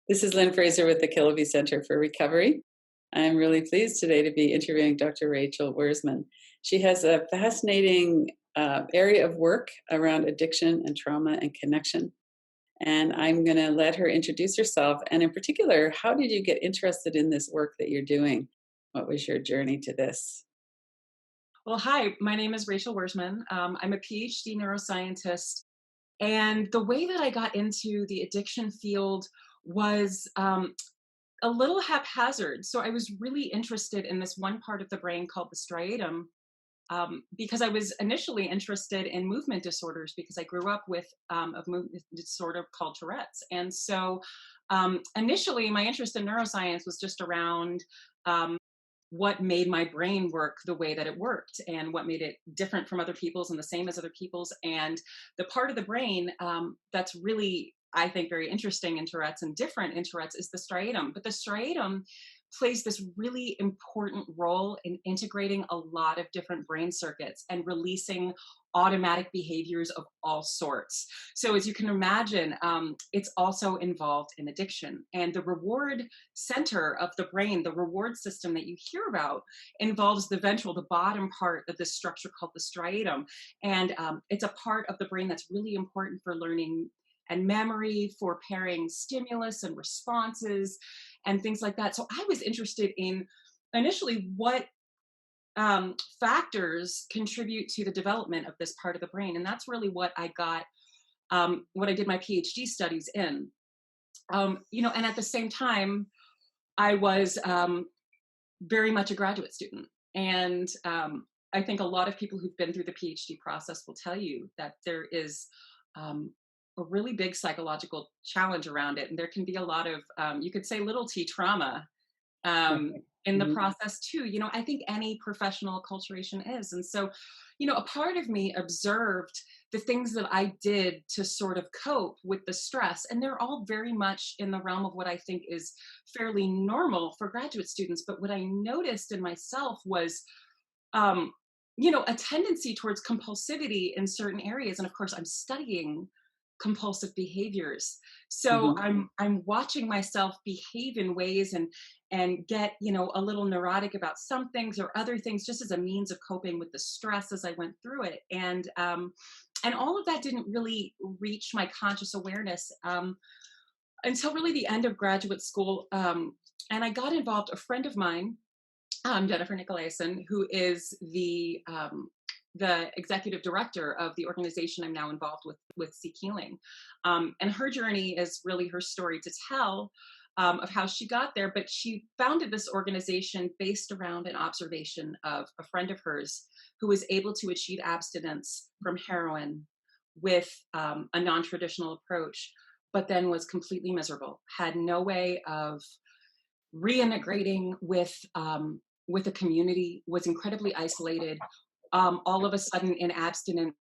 This is Lynn Fraser with the Kiloby Center for Recovery. I'm really pleased today to be interviewing Dr. Rachel Wurzman. She has a fascinating area of work around addiction and trauma and connection. And I'm going to let her introduce herself. And in particular, how did you get interested in this work that you're doing? What was your journey to this? Well, hi, my name is Rachel Wurzman. I'm a PhD neuroscientist. And the way that I got into the addiction field was a little haphazard. So I was really interested in this one part of the brain called the striatum because I was initially interested in movement disorders because I grew up with a movement disorder called Tourette's. And so initially, my interest in neuroscience was just around. What made my brain work the way that it worked and what made it different from other people's and the same as other people's. And the part of the brain that's really, I think, very interesting in Tourette's and different in Tourette's is the striatum. But the striatum plays this really important role in integrating a lot of different brain circuits and releasing automatic behaviors of all sorts. So as you can imagine, it's also involved in addiction. And the reward center of the brain, the reward system that you hear about, involves the ventral, the bottom part of this structure called the striatum. And it's a part of the brain that's really important for learning and memory, for pairing stimulus and responses and things like that. So I was interested in initially what factors contribute to the development of this part of the brain. And that's really what I got, what I did my PhD studies in. And at the same time, I was very much a graduate student. And I think a lot of people who've been through the PhD process will tell you that there is a really big psychological challenge around it. And there can be a lot of, you could say, little t trauma in the Mhm. process too. I think any professional acculturation is. And so, a part of me observed the things that I did to sort of cope with the stress. And they're all very much in the realm of what I think is fairly normal for graduate students. But what I noticed in myself was, um, a tendency towards compulsivity in certain areas. And of course, I'm studying compulsive behaviors, so Mhm. I'm watching myself behave in ways and get a little neurotic about some things or other things, just as a means of coping with the stress as I went through it. And all of that didn't really reach my conscious awareness until really the end of graduate school. And I got involved. A friend of mine, Jennifer Nicolaisen, who is the executive director of the organization I'm now involved with Seek Healing. And her journey is really her story to tell of how she got there. But she founded this organization based around an observation of a friend of hers who was able to achieve abstinence from heroin with a non-traditional approach, but then was completely miserable, had no way of reintegrating with a community, was incredibly isolated, all of a sudden in abstinence,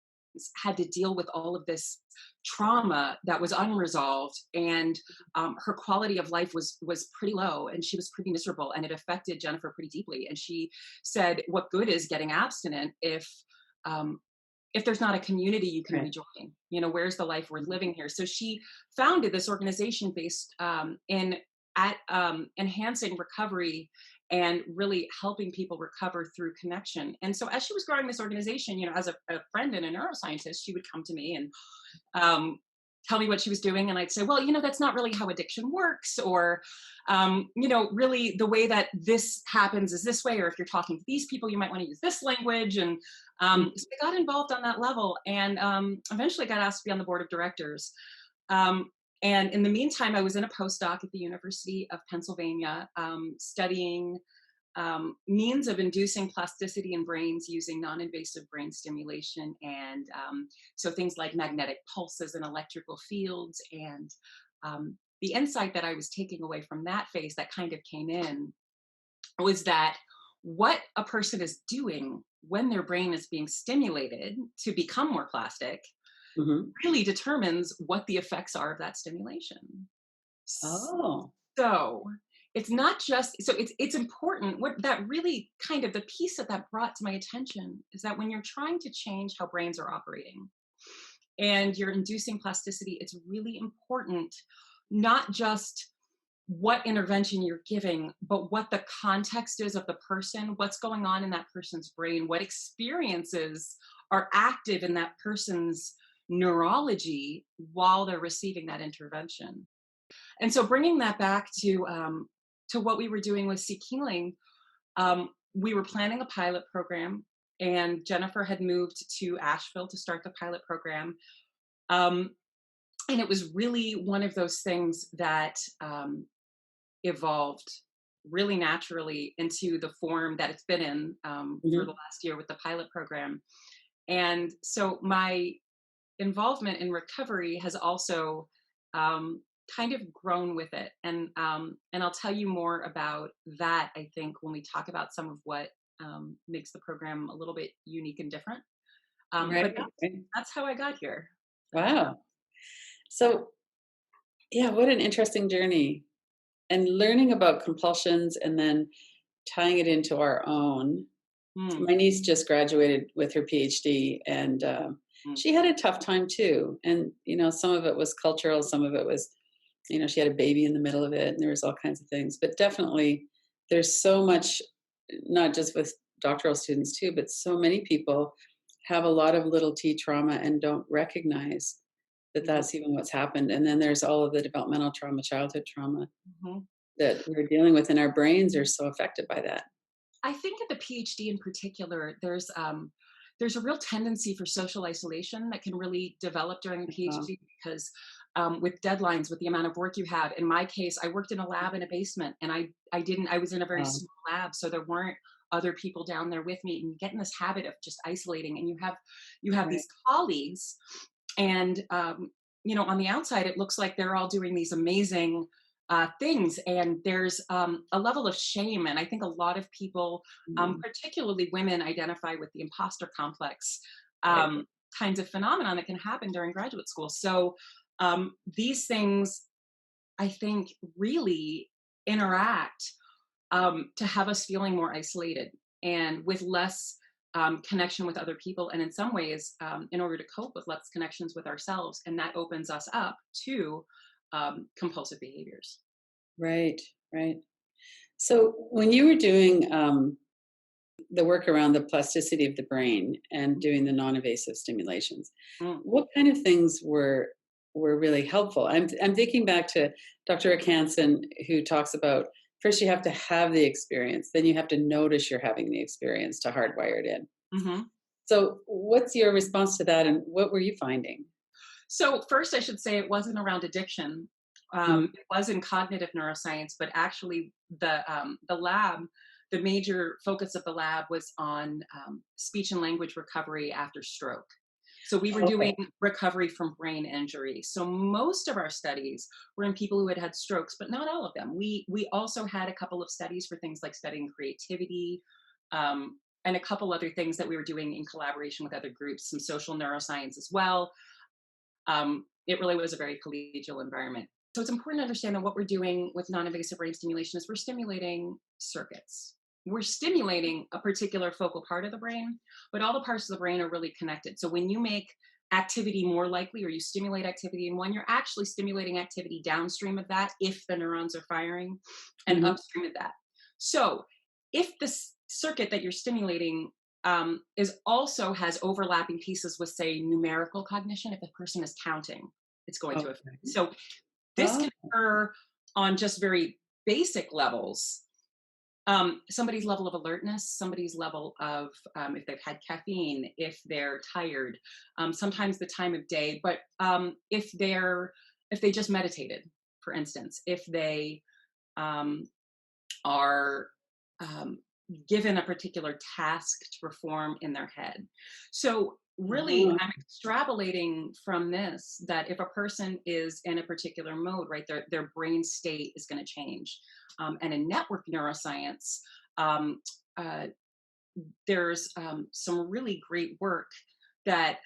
had to deal with all of this trauma that was unresolved, and her quality of life was pretty low, and she was pretty miserable, and it affected Jennifer pretty deeply. And she said, what good is getting abstinent if there's not a community you can Right. rejoin? Where's the life worth living here? So she founded this organization based in at enhancing recovery and really helping people recover through connection. And so as she was growing this organization, as a friend and a neuroscientist, she would come to me and tell me what she was doing. And I'd say, well, that's not really how addiction works. Or, really the way that this happens is this way. Or if you're talking to these people, you might want to use this language. And so I got involved on that level, and eventually got asked to be on the board of directors. And in the meantime, I was in a postdoc at the University of Pennsylvania, studying means of inducing plasticity in brains using non-invasive brain stimulation. And so things like magnetic pulses and electrical fields. And the insight that I was taking away from that phase that kind of came in was that what a person is doing when their brain is being stimulated to become more plastic Mhm. really determines what the effects are of that stimulation. Oh, So it's not just, so it's important. What that really kind of, the piece that brought to my attention is that when you're trying to change how brains are operating and you're inducing plasticity, it's really important not just what intervention you're giving, but what the context is of the person, what's going on in that person's brain, what experiences are active in that person's neurology while they're receiving that intervention. And so bringing that back to what we were doing with Seek Healing, we were planning a pilot program, and Jennifer had moved to Asheville to start the pilot program. Um, and it was really one of those things that evolved really naturally into the form that it's been in for the Mhm. last year with the pilot program. And so my involvement in recovery has also um, kind of grown with it, and I'll tell you more about that. I think when we talk about some of what makes the program a little bit unique and different. But Right, right. that's how I got here. Wow. So, yeah, what an interesting journey. And learning about compulsions and then tying it into our own. So Mm, my niece just graduated with her PhD, and mm, she had a tough time too. And some of it was cultural, some of it was, she had a baby in the middle of it, and there was all kinds of things. But definitely, there's so much, not just with doctoral students too, but so many people have a lot of little T trauma and don't recognize that mhm, that's even what's happened. And then there's all of the developmental trauma, childhood trauma mhm. that we're dealing with, and our brains are so affected by that. I think at the PhD in particular, there's a real tendency for social isolation that can really develop during the Um, PhD because with deadlines, with the amount of work you have. In my case, I worked in a lab in a basement, and I was in a very um, small lab, so there weren't other people down there with me, and you get in this habit of just isolating, and you have right. these colleagues, and on the outside, it looks like they're all doing these amazing things, and there's a level of shame, and I think a lot of people, Mm, particularly women, identify with the imposter complex right. kinds of phenomenon that can happen during graduate school. So these things, I think, really interact to have us feeling more isolated and with less connection with other people. And in some ways, in order to cope with less connections with ourselves, and that opens us up to compulsive behaviors. Right, right. So when you were doing the work around the plasticity of the brain and doing the non-invasive stimulations, Mm. what kind of things were really helpful? I'm thinking back to Dr. Rick Hansen, who talks about first you have to have the experience, then you have to notice you're having the experience to hardwire it in. Hmm. So what's your response to that, and what were you finding? So first, I should say it wasn't around addiction. Mhm. It was in cognitive neuroscience, but actually, the lab, the major focus of the lab was on speech and language recovery after stroke. So we were Okay. doing recovery from brain injury. So most of our studies were in people who had had strokes, but not all of them. We also had a couple of studies for things like studying creativity, and a couple other things that we were doing in collaboration with other groups, some social neuroscience as well. It really was a very collegial environment. So it's important to understand that what we're doing with non-invasive brain stimulation is we're stimulating circuits. We're stimulating a particular focal part of the brain, but all the parts of the brain are really connected. So when you make activity more likely, or you stimulate activity in one, you're actually stimulating activity downstream of that if the neurons are firing, and Mhm. upstream of that. So if the circuit that you're stimulating is also has overlapping pieces with, say, numerical cognition. If a person is counting, it's going to affect. Okay. So this Oh, can occur on just very basic levels. Somebody's level of alertness, somebody's level of if they've had caffeine, if they're tired, sometimes the time of day. But if they just meditated, for instance, if they um, are um, given a particular task to perform in their head. So, really, uh-huh. I'm extrapolating from this that if a person is in a particular mode, right, their brain state is going to change. And in network neuroscience, um, uh, there's some really great work that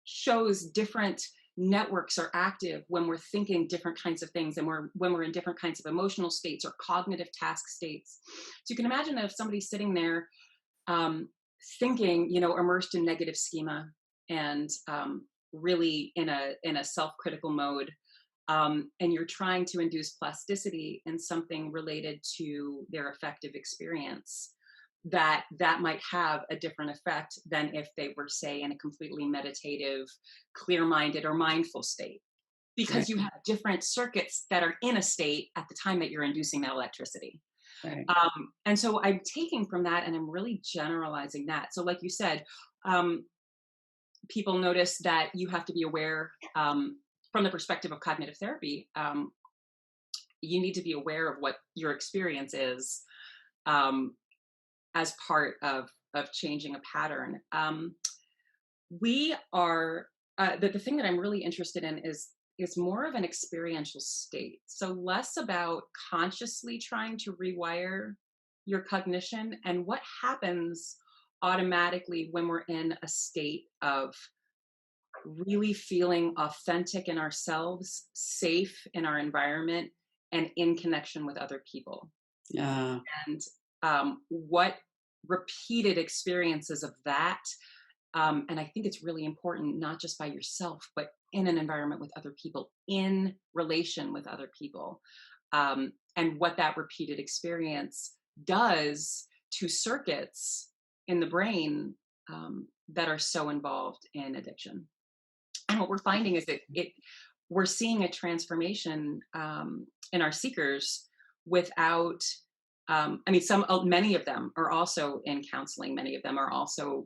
shows different networks are active when we're thinking different kinds of things, and when we're in different kinds of emotional states or cognitive task states. So you can imagine that if somebody's sitting there um, thinking, immersed in negative schema, and really in a self-critical mode, and you're trying to induce plasticity in something related to their affective experience, that might have a different effect than if they were, say, in a completely meditative, clear-minded, or mindful state, Right. because you have different circuits that are in a state at the time that you're inducing that electricity. Right. And so I'm taking from that and I'm really generalizing that. So, like you said, um, people notice that you have to be aware, from the perspective of cognitive therapy. You need to be aware of what your experience is, um, as part of changing a pattern. We are the thing that I'm really interested in is more of an experiential state. So less about consciously trying to rewire your cognition and what happens automatically when we're in a state of really feeling authentic in ourselves, safe in our environment, and in connection with other people. Yeah. And what repeated experiences of that, and I think it's really important, not just by yourself, but in an environment with other people, in relation with other people, and what that repeated experience does to circuits in the brain, that are so involved in addiction. And what we're finding is that we're seeing a transformation, in our seekers without, I mean, many of them are also in counseling. Many of them are also,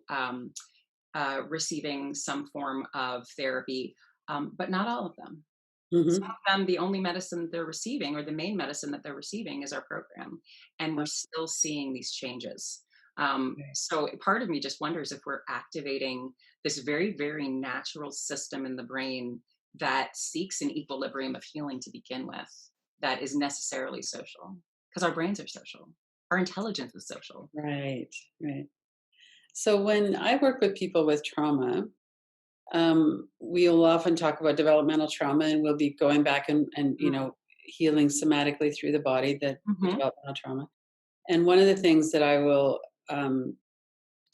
receiving some form of therapy, but not all of them. Some Hmm. of them, the only medicine they're receiving, or the main medicine that they're receiving, is our program, and we're still seeing these changes. So part of me just wonders if we're activating this very, very natural system in the brain that seeks an equilibrium of healing to begin with, that is necessarily social, because our brains are social, our intelligence is social. Right. Right. So when I work with people with trauma, we'll often talk about developmental trauma, and we'll be going back and healing somatically through the body the Mm-hmm. developmental trauma. And one of the things that I will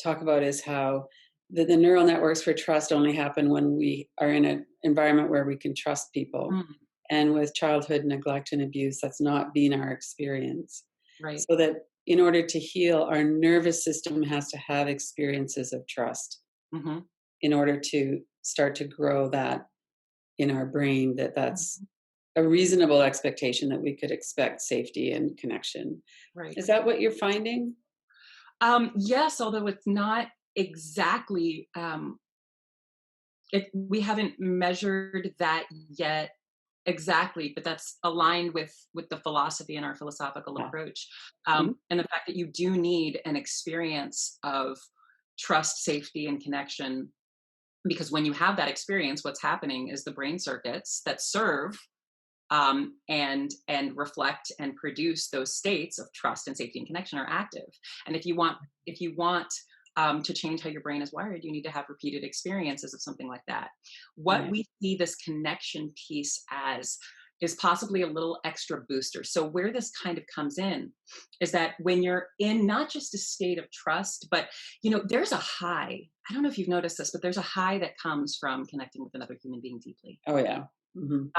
talk about is how the neural networks for trust only happen when we are in an environment where we can trust people. Mm, And with childhood neglect and abuse, that's not been our experience. right. So that in order to heal, our nervous system has to have experiences of trust Mm-hmm. in order to start to grow that in our brain, that's Mhm. a reasonable expectation that we could expect safety and connection. Right. Is that what you're finding? Yes, although it's not exactly, we haven't measured that yet exactly, but that's aligned with the philosophy and our philosophical Yeah. approach, Mhm. and the fact that you do need an experience of trust, safety, and connection. Because when you have that experience, what's happening is the brain circuits that serve, and reflect and produce those states of trust and safety and connection are active. And if you want to change how your brain is wired, you need to have repeated experiences of something like that. What Right. we see this connection piece as is possibly a little extra booster. So where this kind of comes in is that when you're in not just a state of trust, but there's a high. I don't know if you've noticed this, but there's a high that comes from connecting with another human being deeply. Oh, yeah. Mhm.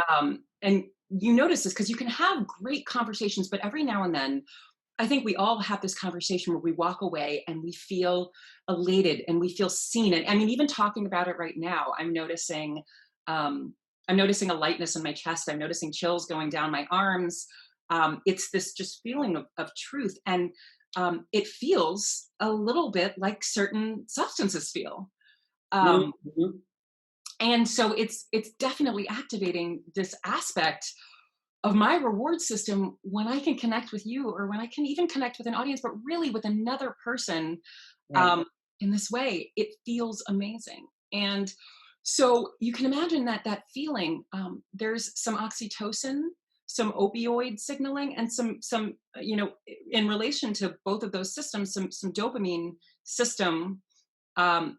And you notice this because you can have great conversations, but every now and then, I think we all have this conversation where we walk away and we feel elated and we feel seen. And I mean, even talking about it right now, um, I'm noticing a lightness in my chest. I'm noticing chills going down my arms. It's this just feeling of truth, and it feels a little bit like certain substances feel. Um, Mhm. and so it's definitely activating this aspect of my reward system when I can connect with you, or when I can even connect with an audience, but really with another person, Right. um, in this way. It feels amazing. And so you can imagine that feeling. There's some oxytocin, some opioid signaling, and some in relation to both of those systems, some dopamine system. I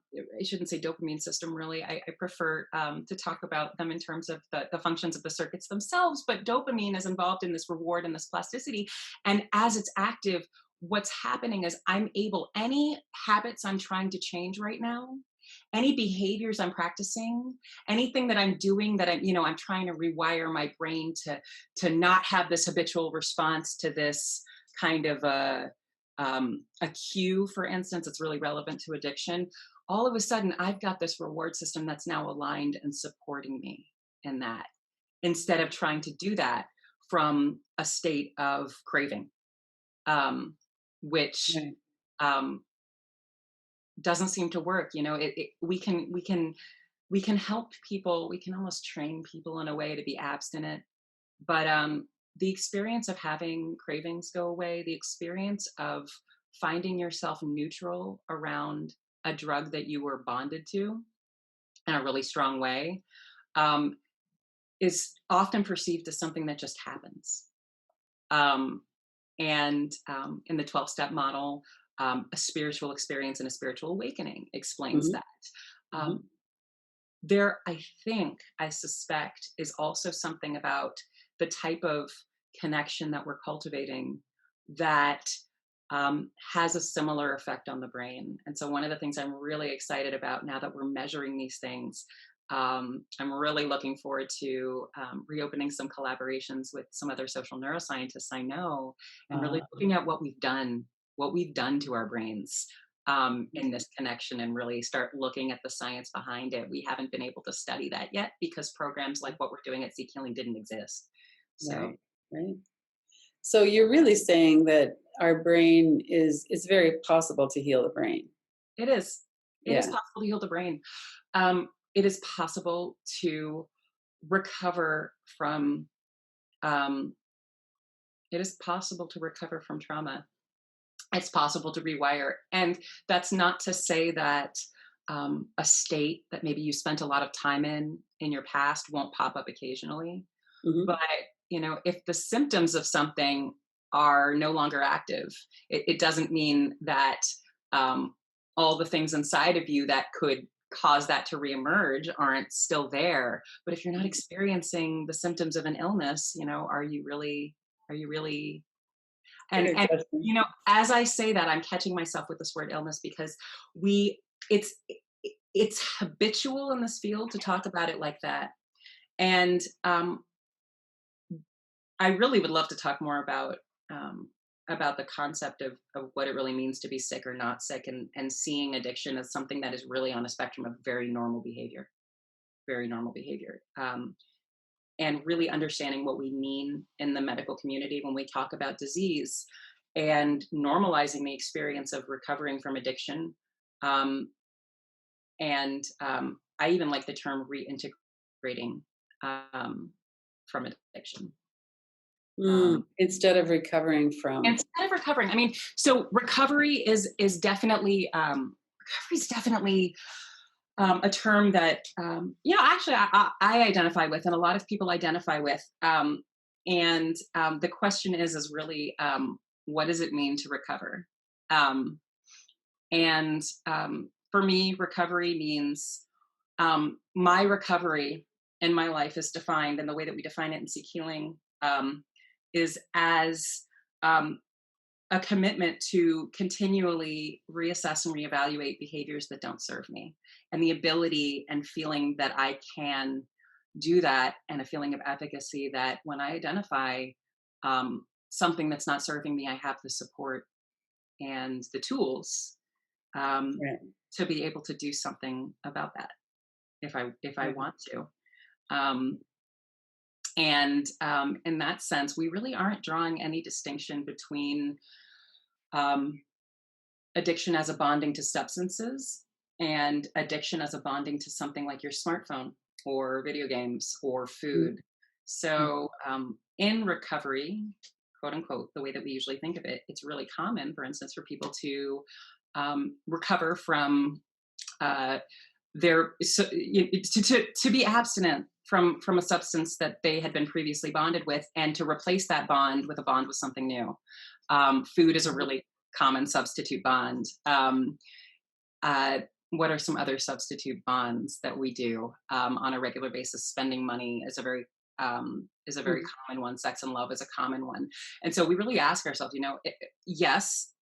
shouldn't say dopamine system, really. I prefer, to talk about them in terms of the functions of the circuits themselves. But dopamine is involved in this reward and this plasticity. And as it's active, what's happening is any habits I'm trying to change right now, any behaviors I'm practicing, anything that I'm doing that I'm trying to rewire my brain to not have this habitual response to this kind of a cue, for instance, it's really relevant to addiction. All of a sudden, I've got this reward system that's now aligned and supporting me in that, instead of trying to do that from a state of craving, which Right. um, doesn't seem to work. We can help people. We can almost train people in a way to be abstinent, but the experience of having cravings go away, the experience of finding yourself neutral around a drug that you were bonded to in a really strong way, um, is often perceived as something that just happens. Um, and in the 12-step model, a spiritual experience and a spiritual awakening explains Hmm. that. Hmm. Um, I suspect, is also something about the type of connection that we're cultivating that has a similar effect on the brain. And so, one of the things I'm really excited about now that we're measuring these things, I'm really looking forward to reopening some collaborations with some other social neuroscientists I know, and really Uh, looking at what we've done to our brains in this connection, and really start looking at the science behind it. We haven't been able to study that yet because programs like what we're doing at Seek Healing didn't exist. So right. Right. So you're really saying that our brain is it's very possible to heal the brain. it is. It is Yeah. possible to heal the brain. It is possible to recover from. Um, it is possible to recover from trauma. It's possible to rewire, and that's not to say that a state that maybe you spent a lot of time in your past won't pop up occasionally. Hmm. But if the symptoms of something are no longer active, it doesn't mean that um, all the things inside of you that could cause that to reemerge aren't still there. But if you're not experiencing the symptoms of an illness, are you really It's a and good question. as I say that, I'm catching myself with this word illness, because we it's it's habitual in this field to talk about it like that. And I really would love to talk more about the concept of what it really means to be sick or not sick, and seeing addiction as something that is really on a spectrum of very normal behavior, and really understanding what we mean in the medical community when we talk about disease, and normalizing the experience of recovering from addiction. Um, and I even like the term reintegrating um, from addiction. Mm, Um, instead of recovering from. Instead of recovering, I mean, so recovery is definitely a term that actually I identify with, and a lot of people identify with. And the question is really, what does it mean to recover? Um, and for me, recovery means, my recovery in my life is defined, and the way that we define it in Seek Healing is as um, a commitment to continually reassess and reevaluate behaviors that don't serve me, and the ability and feeling that I can do that, and a feeling of efficacy that when I identify something that's not serving me, I have the support and the tools um, Right. to be able to do something about that if I Right. want to. Um, and in that sense, we really aren't drawing any distinction between um, addiction as a bonding to substances and addiction as a bonding to something like your smartphone or video games or food. Mhm. So, in recovery, quote unquote, the way that we usually think of it, it's really common, for instance, for people to recover from uh, to be abstinent from a substance that they had been previously bonded with, and to replace that bond with a bond with something new. Food is a really common substitute bond. Uh, what are some other substitute bonds that we do on a regular basis? Spending money is a very Mhm. common one. Sex and love is a common one. And so we really ask ourselves, yes,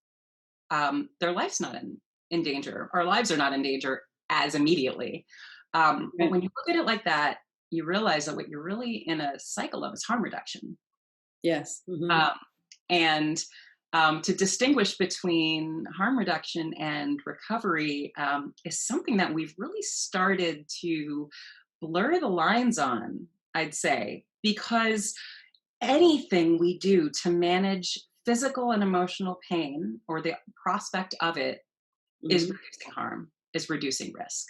their life's not in danger. Our lives are not in danger. as immediately. But Right. when you look at it like that, you realize that what you're really in a cycle of is harm reduction. Yes. Hmm. Um, and to distinguish between harm reduction and recovery is something that we've really started to blur the lines on, I'd say, because anything we do to manage physical and emotional pain or the prospect of it is Hmm. reducing harm, is reducing risk.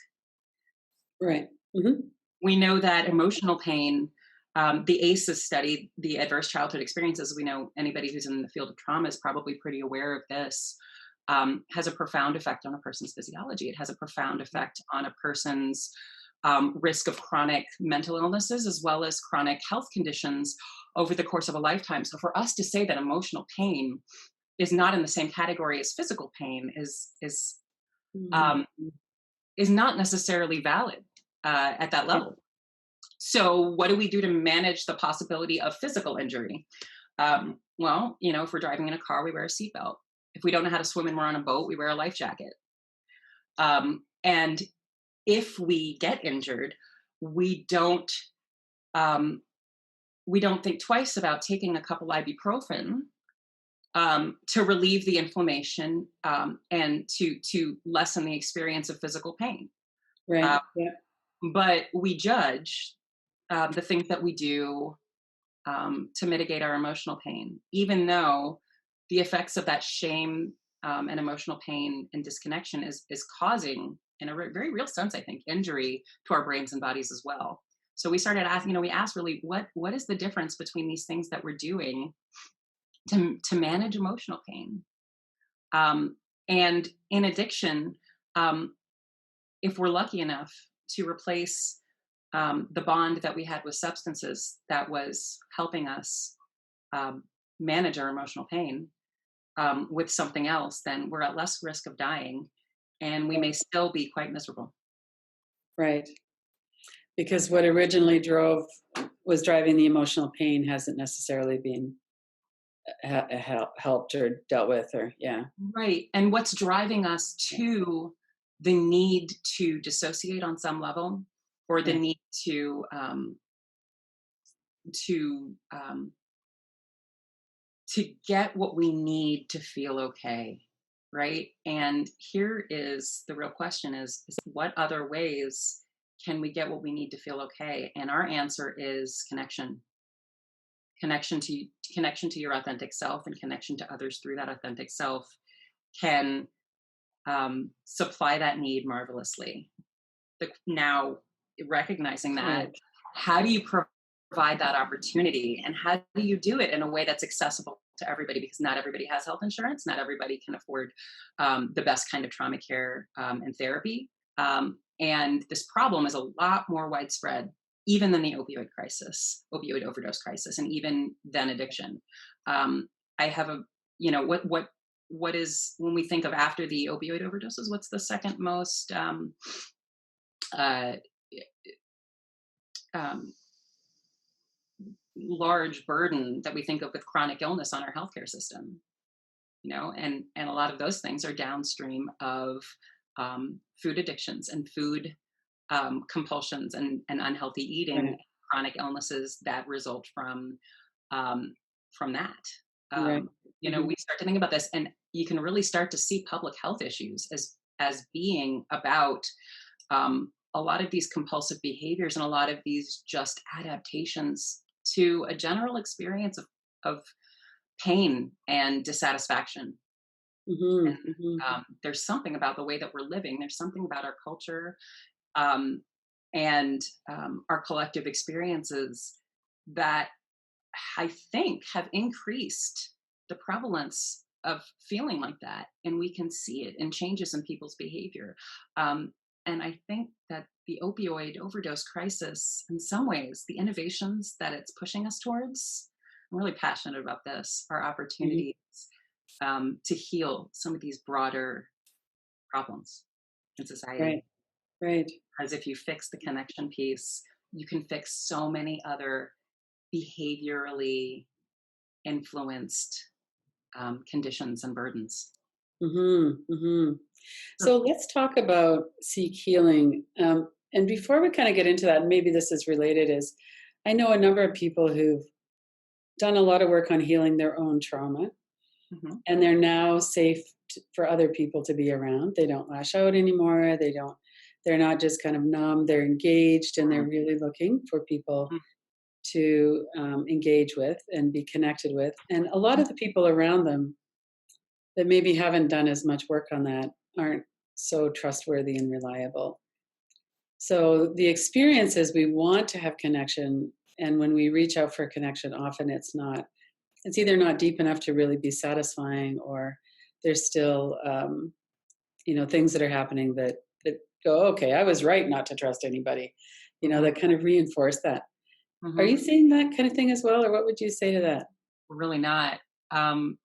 Right. Hmm. We know that emotional pain, the ACEs study, the adverse childhood experiences, we know anybody who's in the field of trauma is probably pretty aware of this, has a profound effect on a person's physiology. It has a profound effect on a person's risk of chronic mental illnesses as well as chronic health conditions over the course of a lifetime. So for us to say that emotional pain is not in the same category as physical pain Hmm. um, is not necessarily valid at that Right. level. So, what do we do to manage the possibility of physical injury? Well, if we're driving in a car, we wear a seatbelt. If we don't know how to swim and we're on a boat, we wear a life jacket. And if we get injured, we don't um, we don't think twice about taking a couple ibuprofen to relieve the inflammation and to lessen the experience of physical pain. Right. Uh, Yeah. but we judge the things that we do to mitigate our emotional pain, even though the effects of that shame and emotional pain and disconnection is causing, in a very real sense, I think, injury to our brains and bodies as well. So we started asking, we asked really, what is the difference between these things that we're doing to manage emotional pain? Um, and in addiction, um, if we're lucky enough to replace the bond that we had with substances that was helping us um, manage our emotional pain with something else, then we're at less risk of dying and we may still be quite miserable. Right. Because what originally was driving the emotional pain hasn't necessarily been helped or dealt with, or yeah. Right. And what's driving us to the need to dissociate on some level or the Yeah. need to to get what we need to feel okay, right? And here is the real question is what other ways can we get what we need to feel okay? And our answer is connection to connection to your authentic self and connection to others through that authentic self can supply that need marvelously. Now, recognizing that, Right. how do you provide that opportunity and how do you do it in a way that's accessible to everybody? Because not everybody has health insurance, not everybody can afford the best kind of trauma care and therapy. And this problem is a lot more widespread even than the opioid overdose crisis, and even than addiction. Um, I have a, what is, when we think of after the opioid overdoses, what's the second most uh, um, large burden that we think of with chronic illness on our healthcare system? And a lot of those things are downstream of food addictions and food compulsions and unhealthy eating, Right. chronic illnesses that result um, from that. Right. Um, Hmm. we start to think about this, and you can really start to see public health issues as being about a lot of these compulsive behaviors and a lot of these just adaptations to a general experience of pain and dissatisfaction. Hmm. Hmm. There's something about the way that we're living. There's something about our culture um, and our collective experiences that I think have increased the prevalence of feeling like that. And we can see it in changes in people's behavior. Um, and I think that the opioid overdose crisis, in some ways, the innovations that it's pushing us towards, I'm really passionate about this, are Hmm. opportunities to heal some of these broader problems in society. Right. Right. Because if you fix the connection piece, you can fix so many other behaviorally influenced conditions and burdens. Hmm. Hmm. Sure. So let's talk about seek healing. And before we kind of get into that, maybe this is related, is I know a number of people who've done a lot of work on healing their own trauma, Mhm. and they're now safe for other people to be around. They don't lash out anymore. They're not just kind of numb. They're engaged, and they're really looking for people Mhm. to engage with and be connected with. And a lot of the people around them that maybe haven't done as much work on that aren't so trustworthy and reliable. So the experience is we want to have connection, and when we reach out for connection, often it's either not deep enough to really be satisfying, or there's still things that are happening that go, okay, I was right not to trust anybody, Mhm. that kind of reinforce that. Are Mhm. you seeing that kind of thing as well, or what would you say to that? We're really not. Um,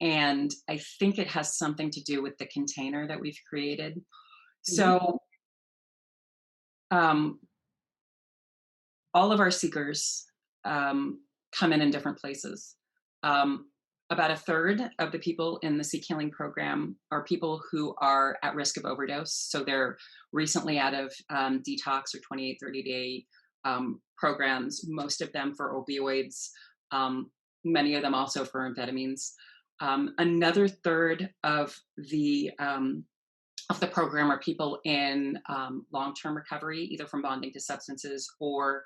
and I think it has something to do with the container that we've created. Hmm. So, um, all of our seekers come in different places. Um, about a third of the people in the Seek Healing program are people who are at risk of overdose. So they're recently out of detox or 28, 30-day programs, most of them for opioids, um, many of them also for amphetamines. Another third of the program are people in long-term recovery, either from bonding to substances or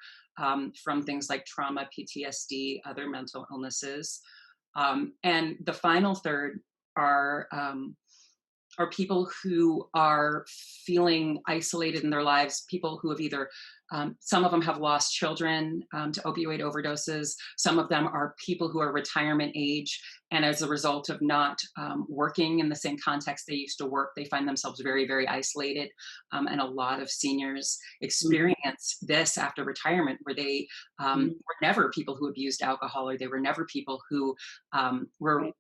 from things like trauma, PTSD, other mental illnesses. And the final third are um, are people who are feeling isolated in their lives, people who have either, some of them have lost children to opioid overdoses, some of them are people who are retirement age, and as a result of not working in the same context they used to work, they find themselves very, very isolated. And a lot of seniors Hmm. experience this after retirement, where they were never people who abused alcohol, or they were never people who um, were Right.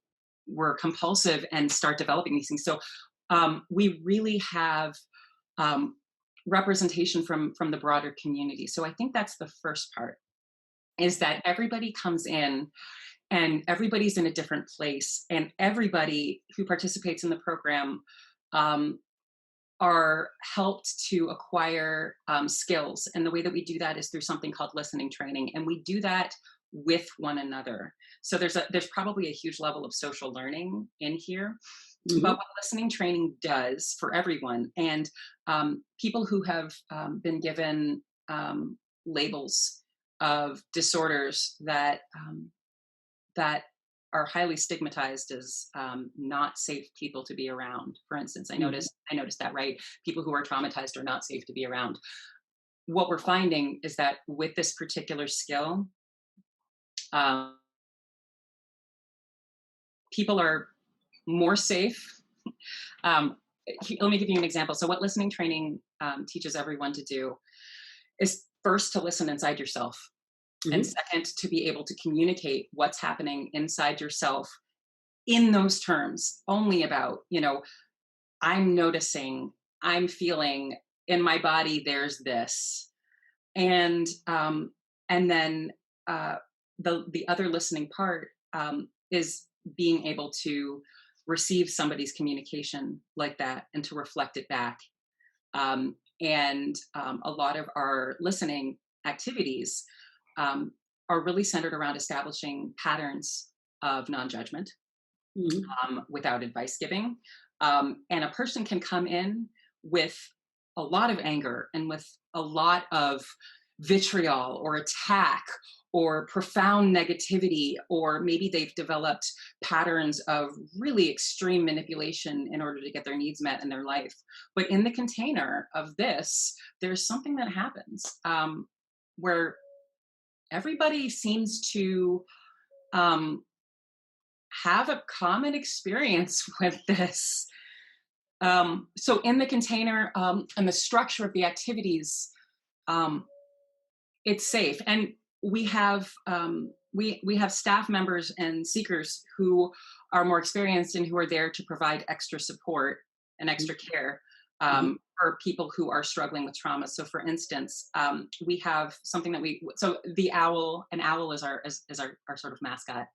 were compulsive and start developing these things. So we really have um, representation from the broader community. So I think that's the first part, is that everybody comes in and everybody's in a different place, and everybody who participates in the program um, are helped to acquire skills. And the way that we do that is through something called listening training, and we do that with one another. So there's probably a huge level of social learning in here. But Hmm. what listening training does for everyone, and people who have been given labels of disorders that are highly stigmatized as not safe people to be around. For instance, Hmm. I noticed that, right? People who are traumatized are not safe to be around. What we're finding is that with this particular skill, um, people are more safe. Um, Let me give you an example. So, what listening training teaches everyone to do is first to listen inside yourself, and Hmm. second to be able to communicate what's happening inside yourself in those terms, only about, I'm noticing, I'm feeling in my body, there's this. And then uh, the other listening part is being able to receive somebody's communication like that and to reflect it back. And a lot of our listening activities um, are really centered around establishing patterns of non-judgment Hmm. without advice giving. And a person can come in with a lot of anger and with a lot of vitriol or attack or profound negativity, or maybe they've developed patterns of really extreme manipulation in order to get their needs met in their life. But in the container of this, there's something that happens where everybody seems to um, have a common experience with this. So in the container and the structure of the activities, um, it's safe, and we have staff members and seekers who are more experienced and who are there to provide extra support and extra care Hmm. for people who are struggling with trauma. So, for instance, we have something that the owl. An owl is our sort of mascot.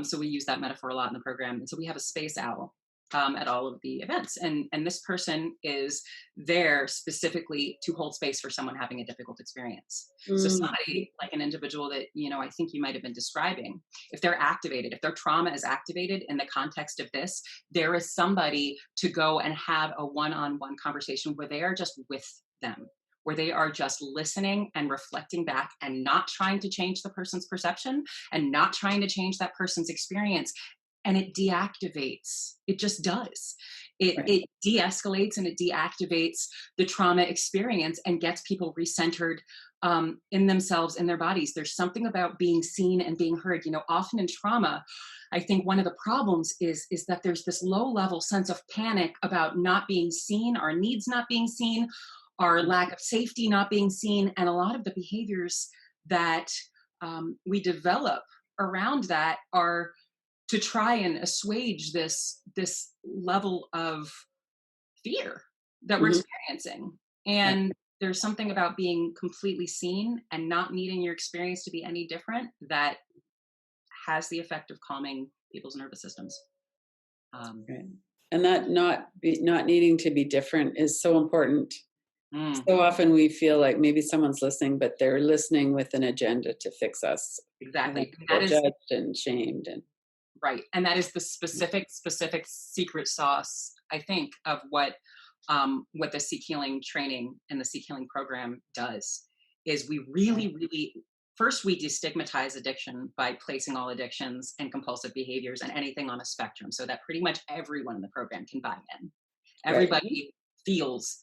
So we use that metaphor a lot in the program. And so we have a space owl. at all of the events. And this person is there specifically to hold space for someone having a difficult experience. So Mm. somebody like an individual that, I think you might have been describing, if they're activated, if their trauma is activated in the context of this, there is somebody to go and have a one-on-one conversation where they are just with them, where they are just listening and reflecting back and not trying to change the person's perception and not trying to change that person's experience. And it deactivates. It just does. It, Right. it de-escalates and it deactivates the trauma experience and gets people recentered in themselves, in their bodies. There's something about being seen and being heard. Often in trauma, I think one of the problems is that there's this low level sense of panic about not being seen, our needs not being seen, our lack of safety not being seen, and a lot of the behaviors that we develop around that are to try and assuage this level of fear that we're Mhm. experiencing. Right. And there's something about being completely seen and not needing your experience to be any different that has the effect of calming people's nervous systems. Um, Right. And that not needing to be different is so important. mm, So often we feel like maybe someone's listening, but they're listening with an agenda to fix us. I want exactly. to That feel is judged and shamed and right. And that is the specific secret sauce, I think, of what the Seek Healing training and the Seek Healing program does. Is we right. really first we destigmatize addiction by placing all addictions and compulsive behaviors and anything on a spectrum, so that pretty much everyone in the program can buy in. Right. Everybody feels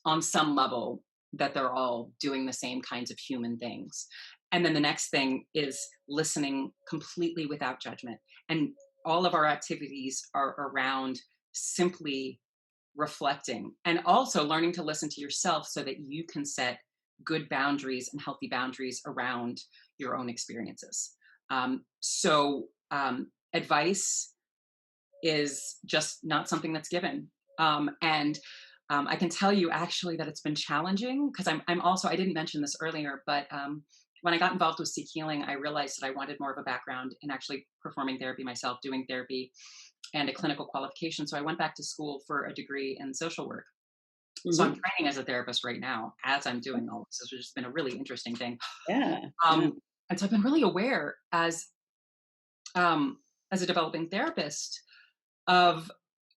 on some level that they're all doing the same kinds of human things. And then the next thing is listening completely without judgment. And all of our activities are around simply reflecting and also learning to listen to yourself so that you can set good boundaries and healthy boundaries around your own experiences. Advice is just not something that's given. And I can tell you actually that it's been challenging because I'm also, I didn't mention this earlier, but when I got involved with Seek Healing, I realized that I wanted more of a background in actually performing therapy myself, doing therapy, and a clinical qualification. So I went back to school for a degree in social work. So I'm Mhm. training as a therapist right now as I'm doing all this. This has just been a really interesting thing. Yeah. Yeah. Um, and so I've been really aware um, as a developing therapist of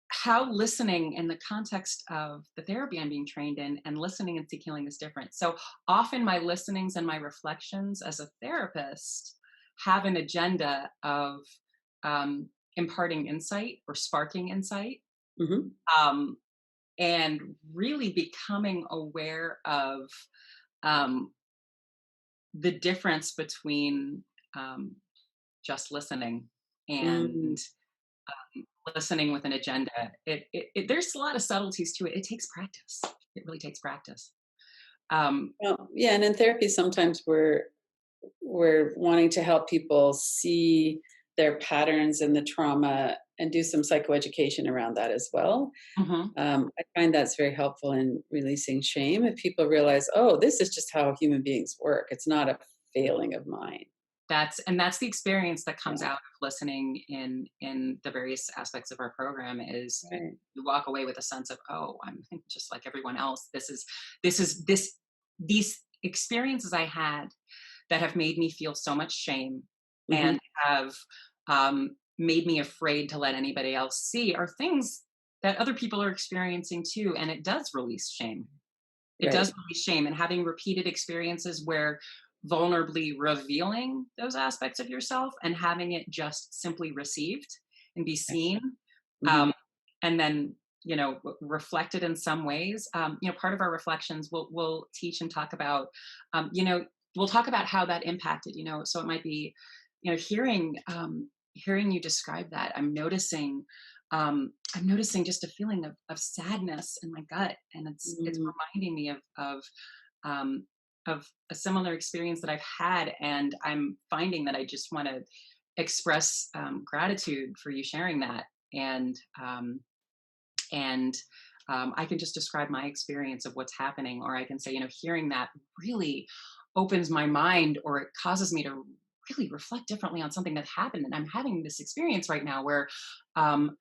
how listening in the context of the therapy I'm being trained in and listening and Seek Healing is different. So often my listenings and my reflections as a therapist have an agenda of imparting insight or sparking insight, Mhm. um, and really becoming aware of um, the difference between um, just listening Mm. and listening with an agenda. There's a lot of subtleties to it. It takes practice. It really takes practice. Um, Well, yeah, and in therapy sometimes we're wanting to help people see their patterns and the trauma and do some psychoeducation around that as well. mhm. I find that's very helpful in releasing shame if people realize, oh, this is just how human beings work. It's not a failing of mine. That's the experience that comes Yeah, out of listening in the various aspects of our program is right. you walk away with a sense of, oh, I'm just like everyone else. This these experiences I had that have made me feel so much shame Hmm. and have made me afraid to let anybody else see are things that other people are experiencing too. And it does release shame. It Right. does release shame. And having repeated experiences where vulnerably revealing those aspects of yourself and having it just simply received and be seen, Hmm. um, and then reflected in some ways. Part of our reflections we'll teach and talk about, we'll talk about how that impacted. So it might be, hearing you describe that. I'm noticing just a feeling of sadness in my gut, and it's Mm. reminding me um, of a similar experience that I've had, and I'm finding that I just want to express gratitude for you sharing that, and I can just describe my experience of what's happening, or I can say, hearing that really opens my mind, or it causes me to really reflect differently on something that happened, and I'm having this experience right now where um,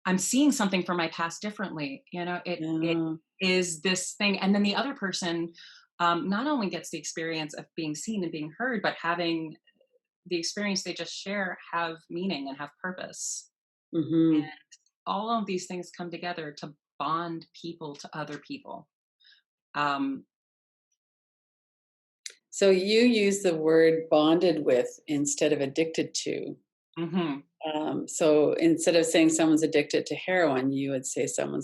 I'm seeing something from my past differently. It Yeah. is this thing, and then the other person not only gets the experience of being seen and being heard, but having the experience they just share have meaning and have purpose. Hmm. All of these things come together to bond people to other people. Um, So you use the word bonded with instead of addicted to. mhm, So instead of saying someone's addicted to heroin, you would say someone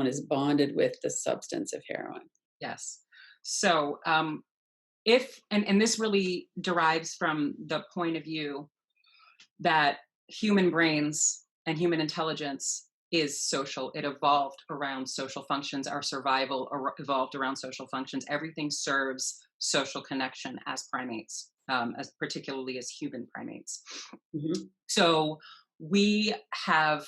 is bonded with the substance of heroin. yes. So if and this really derives from the point of view that human brains and human intelligence is social. It evolved around social functions. Our survival evolved around social functions. Everything serves social connection as primates, as particularly as human primates. Hmm. So we have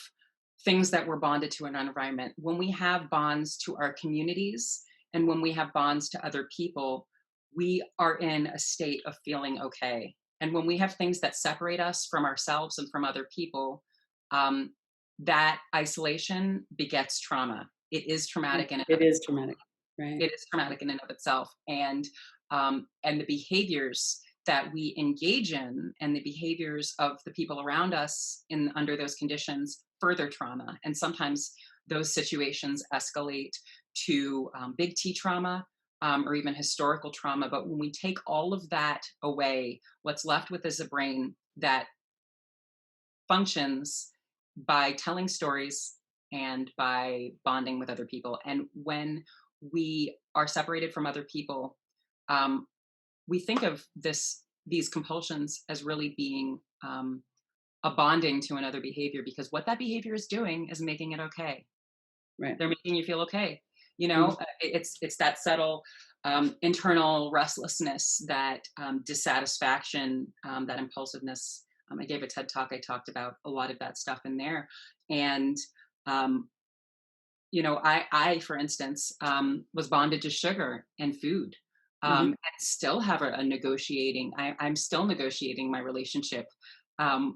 things that we're bonded to in our environment. When we have bonds to our communities and when we have bonds to other people, we are in a state of feeling okay. And when we have things that separate us from ourselves and from other people, um, that isolation begets trauma. It is traumatic in and It of is itself. traumatic, right? It is traumatic in and of itself. And the behaviors that we engage in and the behaviors of the people around us in under those conditions further trauma. And sometimes those situations escalate to big T trauma, or even historical trauma. But when we take all of that away, what's left with is a brain that functions by telling stories and by bonding with other people. And when we are separated from other people, um, we think of these compulsions as really being a bonding to another behavior, because what that behavior is doing is making it okay. Right. They're making you feel okay. Mhm. It's that subtle internal restlessness, that dissatisfaction, that impulsiveness. I gave a TED talk. I talked about a lot of that stuff in there, and um, I, for instance, was bonded to sugar and food, Mhm. and still have a negotiating. I'm still negotiating my relationship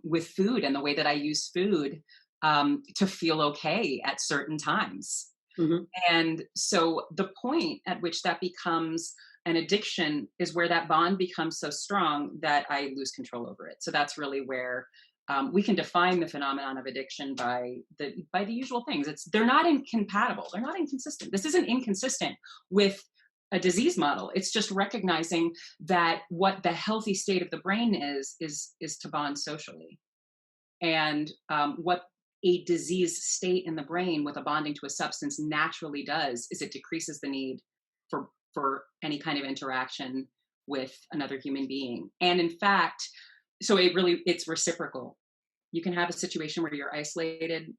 with food and the way that I use food to feel okay at certain times. Mhm. And so the point at which that becomes an addiction is where that bond becomes so strong that I lose control over it. So that's really where we can define the phenomenon of addiction by the usual things. They're not incompatible. They're not inconsistent. This isn't inconsistent with a disease model. It's just recognizing that what the healthy state of the brain is to bond socially, and what a disease state in the brain with a bonding to a substance naturally does is it decreases the need for any kind of interaction with another human being. And in fact, so it's reciprocal. You can have a situation where you're isolated,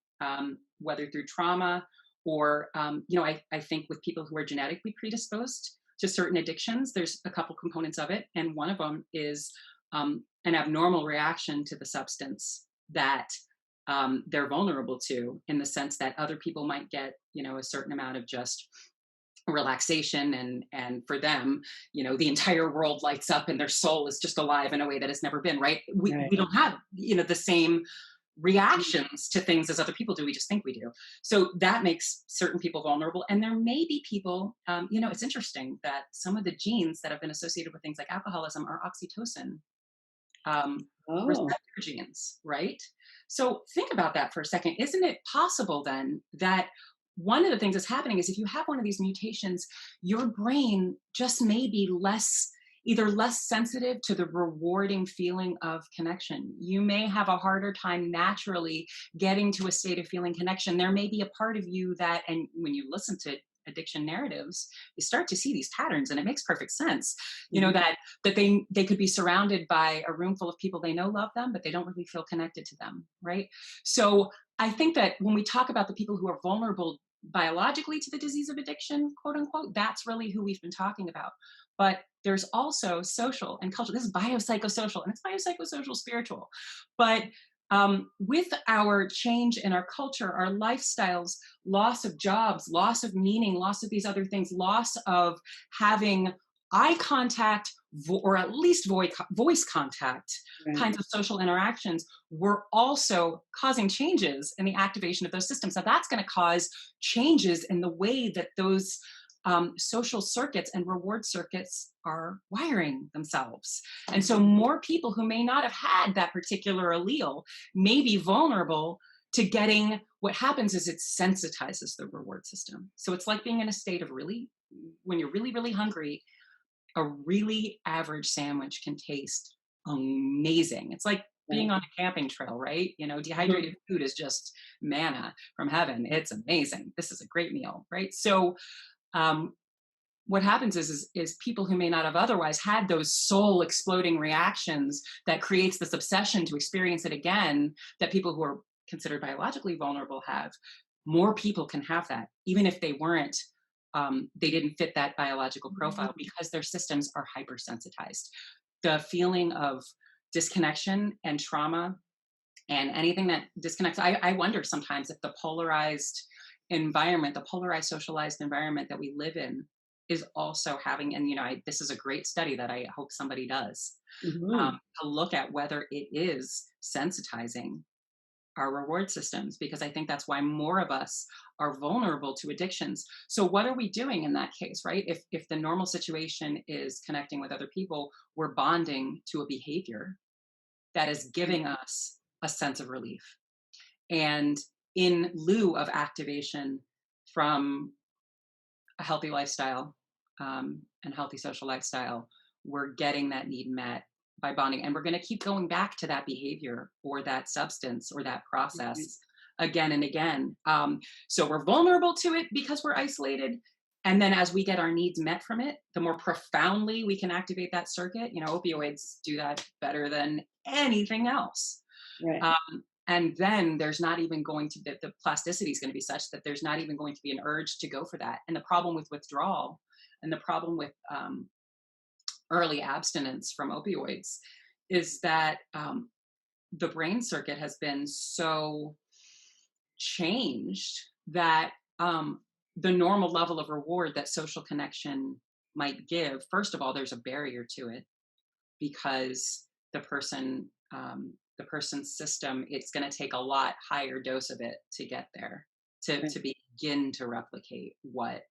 whether through trauma or I think with people who are genetically predisposed to certain addictions, there's a couple components of it, and one of them is an abnormal reaction to the substance that they're vulnerable to, in the sense that other people might get a certain amount of just relaxation, and for them, the entire world lights up and their soul is just alive in a way that it's never been, right? we, Right. we don't have the same reactions to things as other people do. We just think we do. So that makes certain people vulnerable. And there may be people, it's interesting that some of the genes that have been associated with things like alcoholism are oxytocin Oh. receptor genes, right? So think about that for a second. Isn't it possible then that one of the things that's happening is if you have one of these mutations, your brain just may be either less sensitive to the rewarding feeling of connection. You may have a harder time naturally getting to a state of feeling connection. There may be a part of you that, and when you listen to addiction narratives, you start to see these patterns, and it makes perfect sense. Mhm. That they could be surrounded by a room full of people they know love them, but they don't really feel connected to them, right? So I think that when we talk about the people who are vulnerable biologically to the disease of addiction, quote unquote, that's really who we've been talking about. But there's also social and cultural. This is biopsychosocial, and it's biopsychosocial spiritual. But with our change in our culture, our lifestyles, loss of jobs, loss of meaning, loss of these other things, loss of having eye contact, or at least voice contact Right. kinds of social interactions were also causing changes in the activation of those systems. Now that's going to cause changes in the way that those social circuits and reward circuits are wiring themselves. And so more people who may not have had that particular allele may be vulnerable to getting, what happens is it sensitizes the reward system. So it's like being in a state of really, when you're really, really hungry, a really average sandwich can taste amazing. It's like being Right. on a camping trail, right? You know, Mhm. dehydrated food is just manna from heaven. It's amazing. This is a great meal, right? So um, what happens is people who may not have otherwise had those soul exploding reactions that creates this obsession to experience it again, that people who are considered biologically vulnerable have. More people can have that, even if they weren't, they didn't fit that biological profile, because their systems are hypersensitized. The feeling of disconnection and trauma and anything that disconnects, I wonder sometimes if the polarized environment, the polarized socialized environment that we live in is also having, and this is a great study that I hope somebody does, Mhm. to look at whether it is sensitizing our reward systems, because I think that's why more of us are vulnerable to addictions. So what are we doing in that case, right? If the normal situation is connecting with other people, we're bonding to a behavior that is giving us a sense of relief. And in lieu of activation from a healthy lifestyle, and healthy social lifestyle, we're getting that need met by bonding. And we're going to keep going back to that behavior or that substance or that Right. process again and again. So we're vulnerable to it because we're isolated. And then as we get our needs met from it, the more profoundly we can activate that circuit. Opioids do that better than anything else. Right. And then there's not even going to be, the plasticity is going to be such that there's not even going to be an urge to go for that. And the problem with withdrawal, and the problem with early abstinence from opioids, is that the brain circuit has been so changed that the normal level of reward that social connection might give, first of all, there's a barrier to it, because the person, the person's system, it's going to take a lot higher dose of it to get there, Right. to begin to replicate what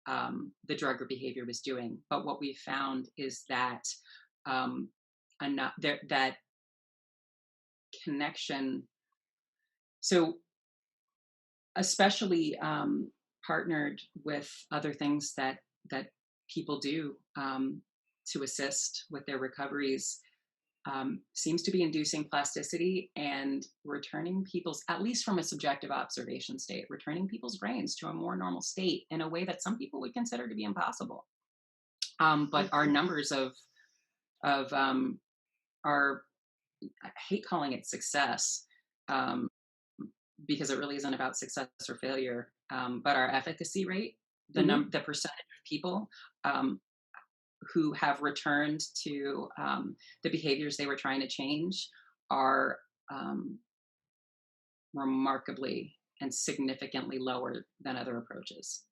the drug or behavior was doing. But what we found is that um, that connection, so especially partnered with other things that people do to assist with their recoveries, seems to be inducing plasticity and returning people's, at least from a subjective observation state, returning people's brains to a more normal state in a way that some people would consider to be impossible. But our numbers of our, I hate calling it success, um, because it really isn't about success or failure, but our efficacy rate, Mhm. the percentage of people um, who have returned to the behaviors they were trying to change are um, remarkably and significantly lower than other approaches.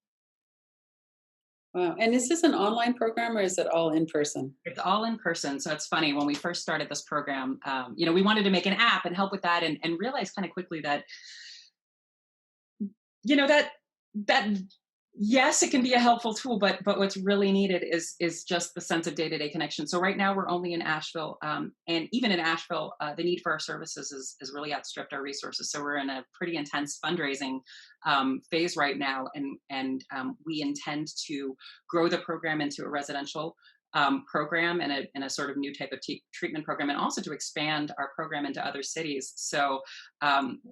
Wow. And is this an online program or is it all in person? It's all in person. So it's funny, when we first started this program, we wanted to make an app and help with that, and realized kind of quickly that, that yes, it can be a helpful tool, but what's really needed is just the sense of day-to-day connection. So right now we're only in Asheville, and even in Asheville, the need for our services is really outstripped our resources. So we're in a pretty intense fundraising phase right now, and we intend to grow the program into a residential program, and a sort of new type of treatment program, and also to expand our program into other cities. So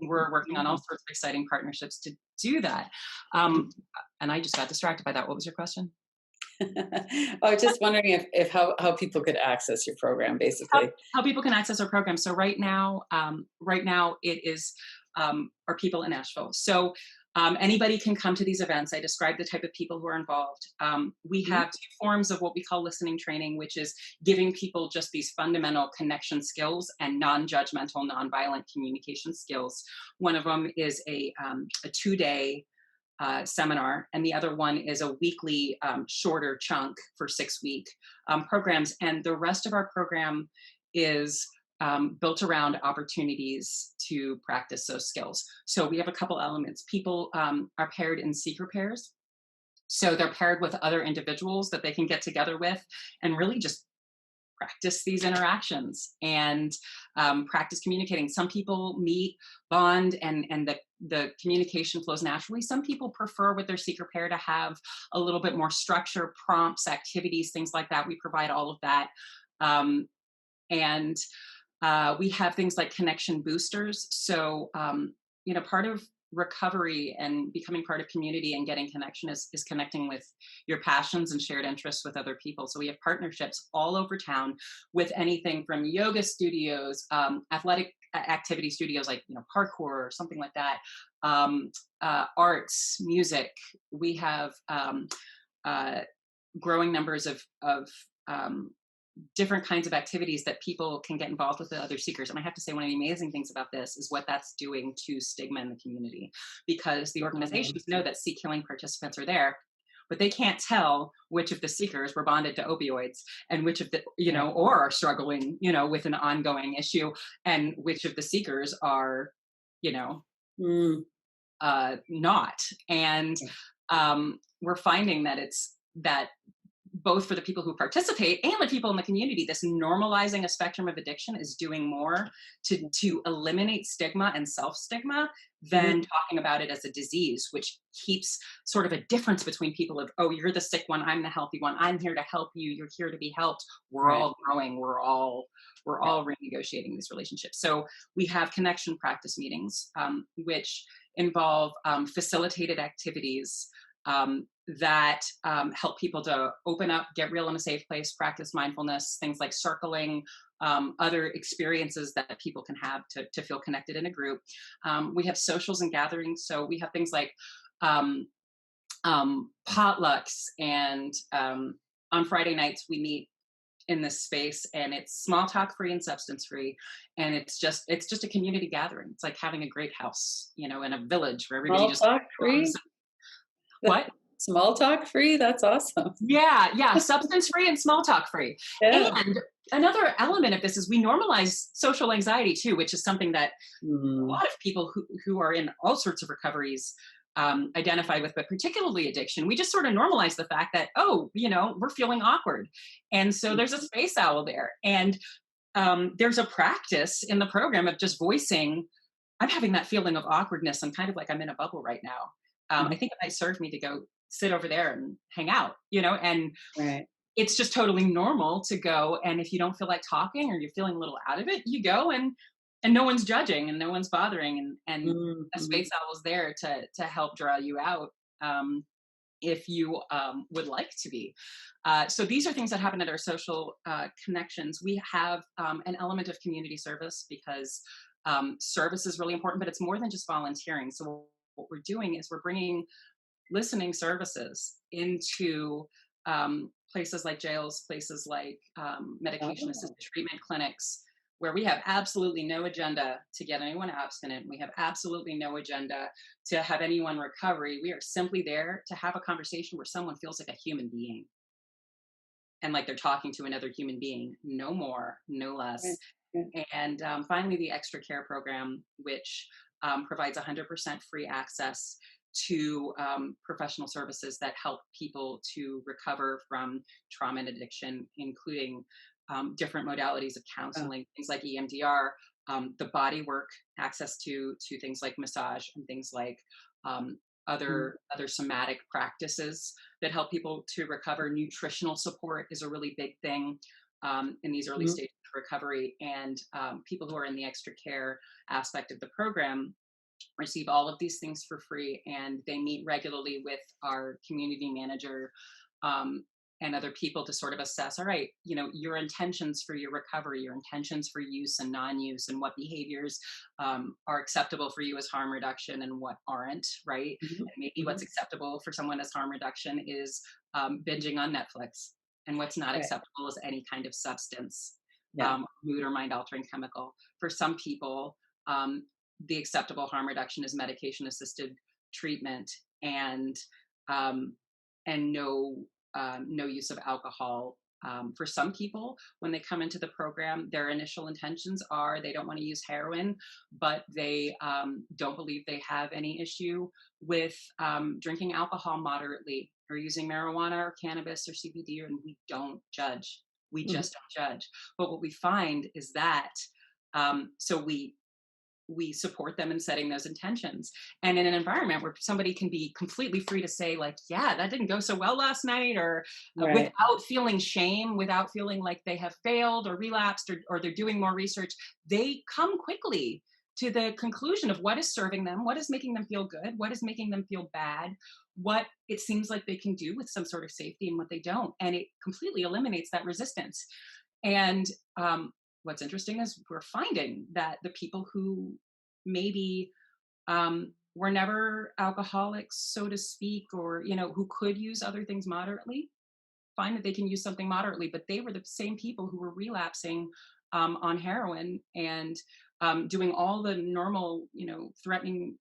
we're working on all sorts of exciting partnerships to do that. Um, and I just got distracted by that. What was your question? I was just wondering if how people could access your program, how, basically. how people can access our program. So right now it is our people in Nashville. So anybody can come to these events. I described the type of people who are involved. We Mhm. have two forms of what we call listening training, which is giving people just these fundamental connection skills and non-judgmental, non-violent communication skills. One of them is a 2-day seminar, and the other one is a weekly shorter chunk for 6 week programs. And the rest of our program is built around opportunities to practice those skills. So we have a couple elements. People are paired in seeker pairs. So they're paired with other individuals that they can get together with and really just practice these interactions and practice communicating. Some people meet, bond, and the communication flows naturally. Some people prefer with their seeker pair to have a little bit more structure, prompts, activities, things like that. We provide all of that. And we have things like connection boosters. So, part of recovery and becoming part of community and getting connection is connecting with your passions and shared interests with other people. So we have partnerships all over town with anything from yoga studios, athletic activity studios like parkour or something like that, arts, music. We have growing numbers of different kinds of activities that people can get involved with the other seekers. And I have to say, one of the amazing things about this is what that's doing to stigma in the community, because the organizations know that Seek Healing participants are there, but they can't tell which of the seekers were bonded to opioids and which of the, or are struggling, with an ongoing issue, and which of the seekers are, not. And we're finding that that both for the people who participate and the people in the community, this normalizing a spectrum of addiction is doing more to eliminate stigma and self-stigma than talking about it as a disease, which keeps sort of a difference between people of, oh, you're the sick one, I'm the healthy one, I'm here to help you, you're here to be helped. We're all growing, we're all renegotiating these relationships. So we have connection practice meetings, which involve facilitated activities that help people to open up, get real in a safe place, practice mindfulness, things like circling, other experiences that people can have to feel connected in a group. We have socials and gatherings. So we have things like potlucks, and on Friday nights we meet in this space, and it's small talk free and substance free, and it's just a community gathering. It's like having a great house, in a village where everybody Small talk free. What? Small talk free? That's awesome. Yeah, substance free and small talk free. Yeah. And another element of this is we normalize social anxiety too, which is something that a lot of people who are in all sorts of recoveries identify with, but particularly addiction. We just sort of normalize the fact that, we're feeling awkward. And so there's a space owl there. And there's a practice in the program of just voicing, I'm having that feeling of awkwardness. I'm kind of like I'm in a bubble right now. I think it might serve me to go sit over there and hang out, and it's just totally normal to go. And if you don't feel like talking or you're feeling a little out of it, you go, and no one's judging and no one's bothering. And a space owl is there to help draw you out if you would like to be. So these are things that happen at our social connections. We have an element of community service because service is really important, but it's more than just volunteering. So what we're doing is we're bringing listening services into places like jails, places like medication-assisted treatment clinics, where we have absolutely no agenda to get anyone abstinent. We have absolutely no agenda to have anyone recovery. We are simply there to have a conversation where someone feels like a human being and like they're talking to another human being, no more, no less. And finally, the Extra Care program, which provides 100% free access to professional services that help people to recover from trauma and addiction, including different modalities of counseling, things like EMDR, the body work, access to things like massage and things like other somatic practices that help people to recover. Nutritional support is a really big thing in these early stages of recovery, and people who are in the Extra Care aspect of the program receive all of these things for free, and they meet regularly with our community manager and other people to sort of assess, all right, your intentions for your recovery, your intentions for use and non-use, and what behaviors are acceptable for you as harm reduction and what aren't, right? And maybe what's acceptable for someone as harm reduction is binging on Netflix, and what's not acceptable is any kind of substance, mood or mind altering chemical. For some people, the acceptable harm reduction is medication assisted treatment, and um, no use of alcohol. For some people, when they come into the program, their initial intentions are they don't want to use heroin, but they don't believe they have any issue with drinking alcohol moderately or using marijuana or cannabis or CBD, and we don't judge. We Mhm. just don't judge. But what we find is that so we support them in setting those intentions, and in an environment where somebody can be completely free to say like, yeah, that didn't go so well last night, or Right. without feeling shame, without feeling like they have failed or relapsed, or they're doing more research, they come quickly to the conclusion of what is serving them, what is making them feel good, what is making them feel bad, what it seems like they can do with some sort of safety, and what they don't, and it completely eliminates that resistance. And what's interesting is we're finding that the people who maybe were never alcoholics, so to speak, or who could use other things moderately, find that they can use something moderately, but they were the same people who were relapsing on heroin and doing all the normal, threatening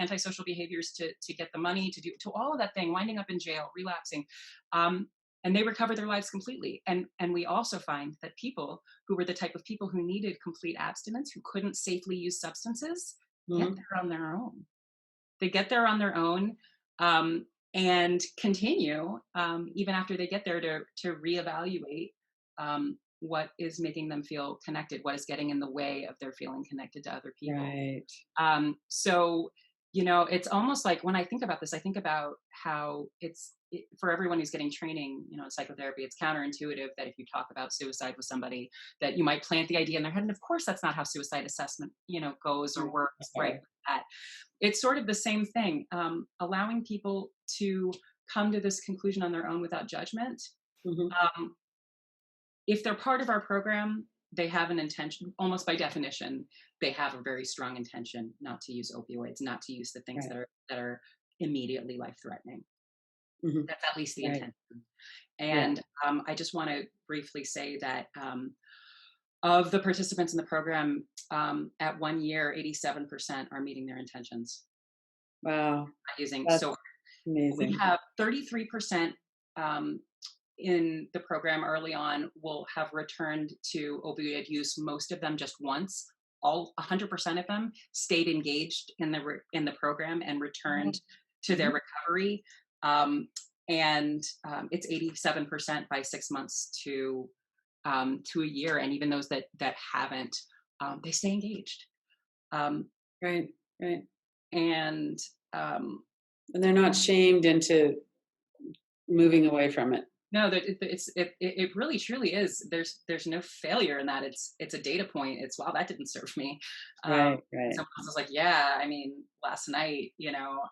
antisocial behaviors to get the money to all of that thing, winding up in jail, relapsing. Um, and they recover their lives completely. And we also find that people who were the type of people who needed complete abstinence, who couldn't safely use substances, get Mhm. there on their own. They get there on their own, um, and continue even after they get there to reevaluate what is making them feel connected, what is getting in the way of their feeling connected to other people. Right. So, it's almost like when I think about this, I think about how for everyone who's getting training, in psychotherapy, it's counterintuitive that if you talk about suicide with somebody, that you might plant the idea in their head. And of course, that's not how suicide assessment, goes or Right. works, right? Okay. That it's sort of the same thing, allowing people to come to this conclusion on their own without judgment. Mhm. Um, if they're part of our program, they have an intention, almost by definition, they have a very strong intention not to use opioids, not to use the things Right. that are immediately life threatening. Mhm. That's at least the Right. intention. Yeah. And I just want to briefly say that of the participants in the program, at 1 year, 87% are meeting their intentions Wow. by using. That's So we amazing. have 33% um, in the program early on will have returned to opioid use. Most of them just once. All 100% of them stayed engaged in the program and returned to their Mhm. recovery. And it's 87% by 6 months to a year. And even those that haven't, they stay engaged. Um, Right. Right. and um, And they're not shamed into moving away from it. No, that it really truly is. There's no failure in that. It's a data point. It's wow, that didn't serve me. Um, Right. Right. Someone else is like, yeah, I mean, last night,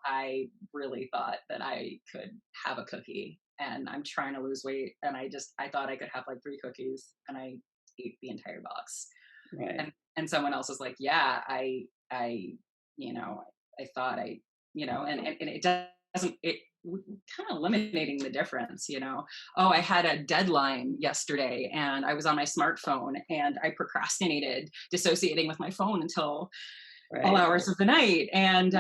I really thought that I could have a cookie, and I'm trying to lose weight, and I thought I could have like 3 cookies, and I ate the entire box. Right. And someone else is like, yeah, I you know I thought and it doesn't it kind of eliminating the difference. Oh, I had a deadline yesterday and I was on my smartphone and I procrastinated dissociating with my phone until all Right. hours of the night, and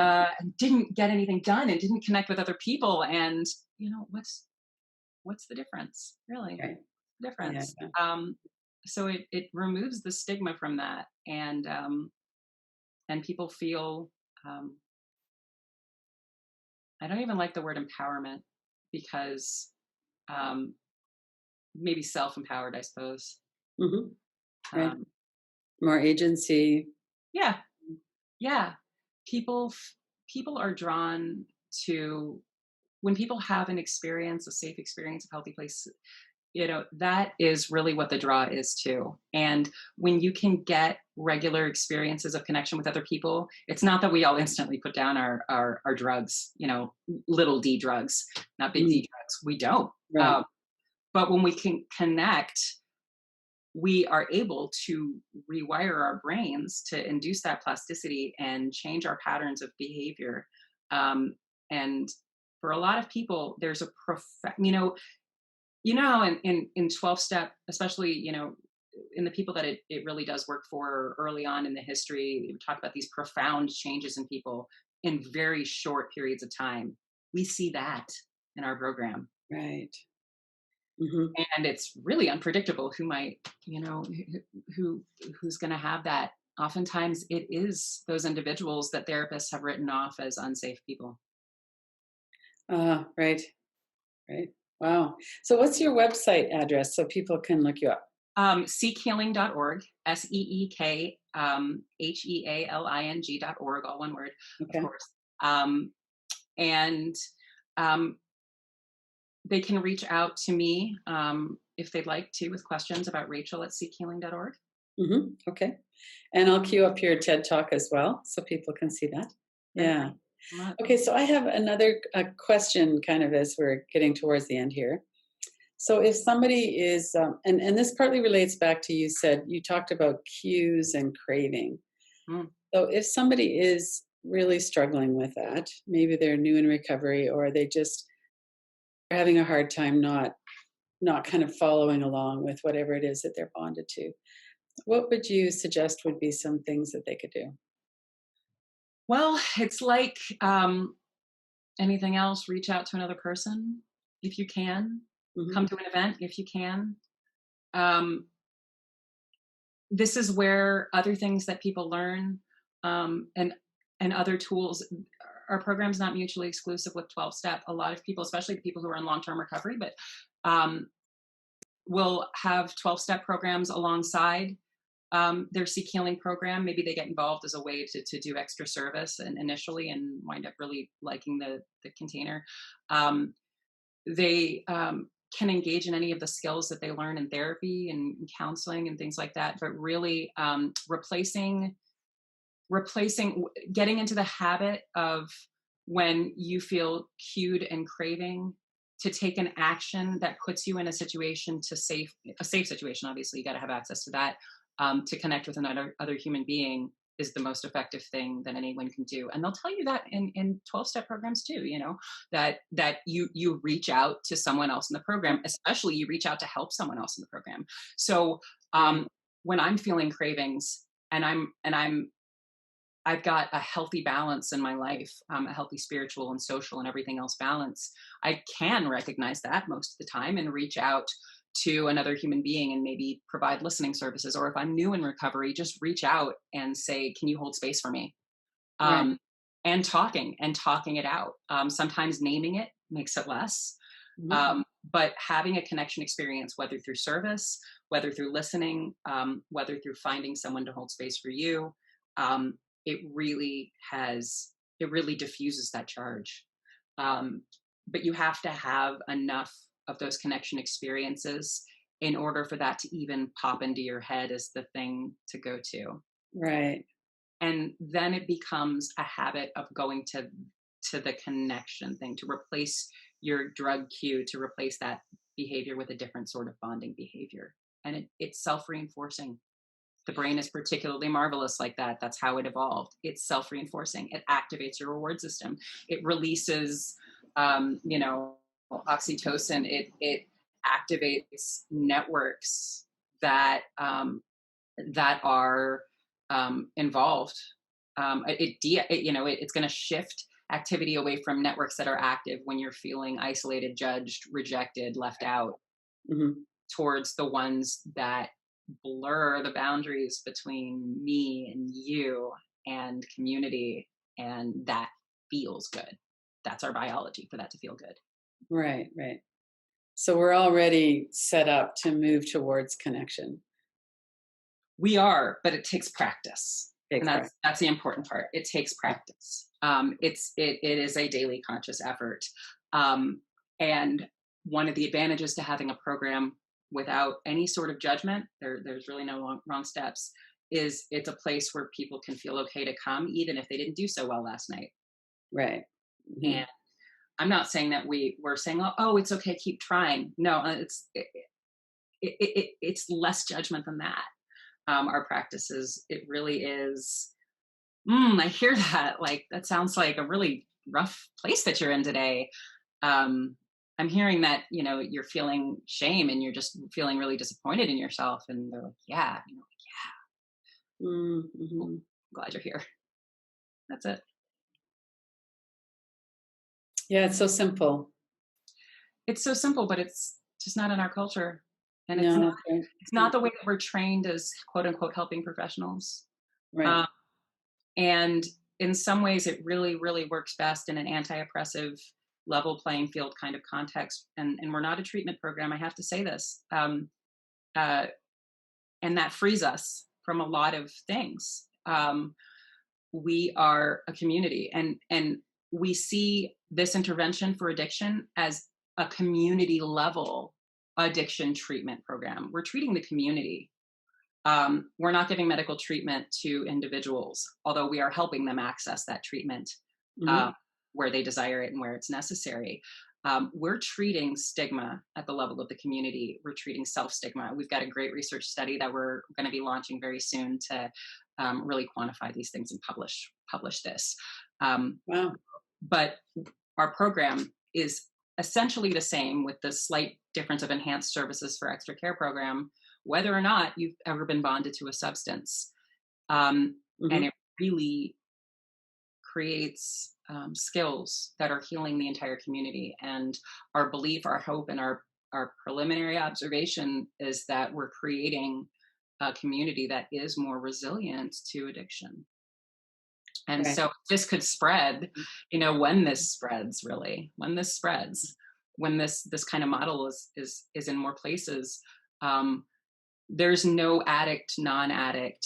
didn't get anything done and didn't connect with other people. And what's the difference, really? Right. Yeah. Difference. So it removes the stigma from that, and people feel, um, I don't even like the word empowerment, because um, maybe self-empowered, I suppose. Mhm. Right. Um, More agency. yeah, yeah. People are drawn to, when people have an experience, a safe experience, a healthy place, that is really what the draw is too. And when you can get regular experiences of connection with other people, it's not that we all instantly put down our drugs, little d drugs, not big Mm. d drugs. We don't. Right. But when we can connect, we are able to rewire our brains to induce that plasticity and change our patterns of behavior. And for a lot of people, there's a how in 12 step, especially, in the people that it really does work for early on in the history, we talk about these profound changes in people in very short periods of time. we see that in our program. Right. Hmm. And it's really unpredictable who might, you know, who who's going to have that. Oftentimes it is those individuals that therapists have written off as unsafe people. Right. Right. Wow. So, what's your website address so people can look you up? Seekhealing.org, SEEK HEALING.org, all one word, of Okay. course. Um, and um, they can reach out to me if they'd like to with questions about Rachel at seekhealing.org. Okay. And I'll queue up your TED Talk as well so people can see that. Great. Yeah. So much. Okay. So, I have another question kind of as we're getting towards the end here. So, if somebody is, and this partly relates back to you talked about cues and craving. Mm. So, if somebody is really struggling with that, maybe they're new in recovery or they just are having a hard time not kind of following along with whatever it is that they're bonded to. What would you suggest would be some things that they could do? Well, it's like anything else, reach out to another person if you can, Hmm. come to an event if you can. Um, this is where other things that people learn and other tools. Our program's not mutually exclusive with 12 step. A lot of people, especially the people who are in long-term recovery, but um, will have 12 step programs alongside their Seek Healing program. Maybe they get involved as a way to do extra service and initially and wind up really liking the container. Um, they can engage in any of the skills that they learn in therapy and counseling and things like that, but really replacing getting into the habit of when you feel cued and craving to take an action that puts you in a situation a safe situation. Obviously you got to have access to that. To connect with another other human being is the most effective thing that anyone can do, and they'll tell you that in 12-step programs too, you know, that you reach out to someone else in the program, especially you reach out to help someone else in the program. So Right. when I'm feeling cravings and I've got a healthy balance in my life, a healthy spiritual and social and everything else balance. I can recognize that most of the time and reach out to another human being and maybe provide listening services. Or if I'm new in recovery, just reach out and say, "Can you hold space for me?" Right. Um, and talking it out. Sometimes naming it makes it less. Mhm. But having a connection experience, whether through service, whether through listening, whether through finding someone to hold space for you, um, it really it really diffuses that charge. Um, but you have to have enough of those connection experiences in order for that to even pop into your head as the thing to go to. Right. And then it becomes a habit of going to the connection thing, to replace your drug cue, to replace that behavior with a different sort of bonding behavior. And it's self-reinforcing. The brain is particularly marvelous like that. That's how it evolved. It's self-reinforcing. It activates your reward system. It releases you know, oxytocin. It activates networks that that are involved. It's going to shift activity away from networks that are active when you're feeling isolated, judged, rejected, left out, Hmm. towards the ones that blur the boundaries between me and you and community, and that feels good. That's our biology, for that to feel good. Right. Right. So we're already set up to move towards connection. We are, but it takes practice, and Takes practice. that's the important part. It takes practice. It is a daily conscious effort, and one of the advantages to having a program without any sort of judgment, there's really no wrong steps, is it's a place where people can feel okay to come even if they didn't do so well last night. Right. And Hmm. I'm not saying that we're saying, oh, it's okay, keep trying. No, it's less judgment than that. Our practices, it really is. I hear that. Like, that sounds like a really rough place that you're in today. I'm hearing that, you know, you're feeling shame and you're just feeling really disappointed in yourself. And they're like, yeah, you know, Mm-hmm. I'm glad you're here. That's it. Yeah, it's so simple. It's so simple, but it's just not in our culture. And No, that's right. it's not the way that we're trained as quote unquote helping professionals. Right. Um, and in some ways, it really, really works best in an anti-oppressive, level playing field kind of context. And we're not a treatment program. I have to say this, uh, and that frees us from a lot of things. We are a community, and we see this intervention for addiction as a community level addiction treatment program. We're treating the community. We're not giving medical treatment to individuals, although we are helping them access that treatment Hmm. uh, where they desire it and where it's necessary. We're treating stigma at the level of the community. We're treating self-stigma. We've got a great research study that we're going to be launching very soon to really quantify these things and publish this. Um, Wow. but our program is essentially the same with the slight difference of enhanced services for extra care program, whether or not you've ever been bonded to a substance. Um, and Hmm. it really creates skills that are healing the entire community. And our belief, our hope, and our preliminary observation is that we're creating a community that is more resilient to addiction. And Right. so this could spread, when this spreads, really, when this kind of model is in more places. There's no addict, non-addict.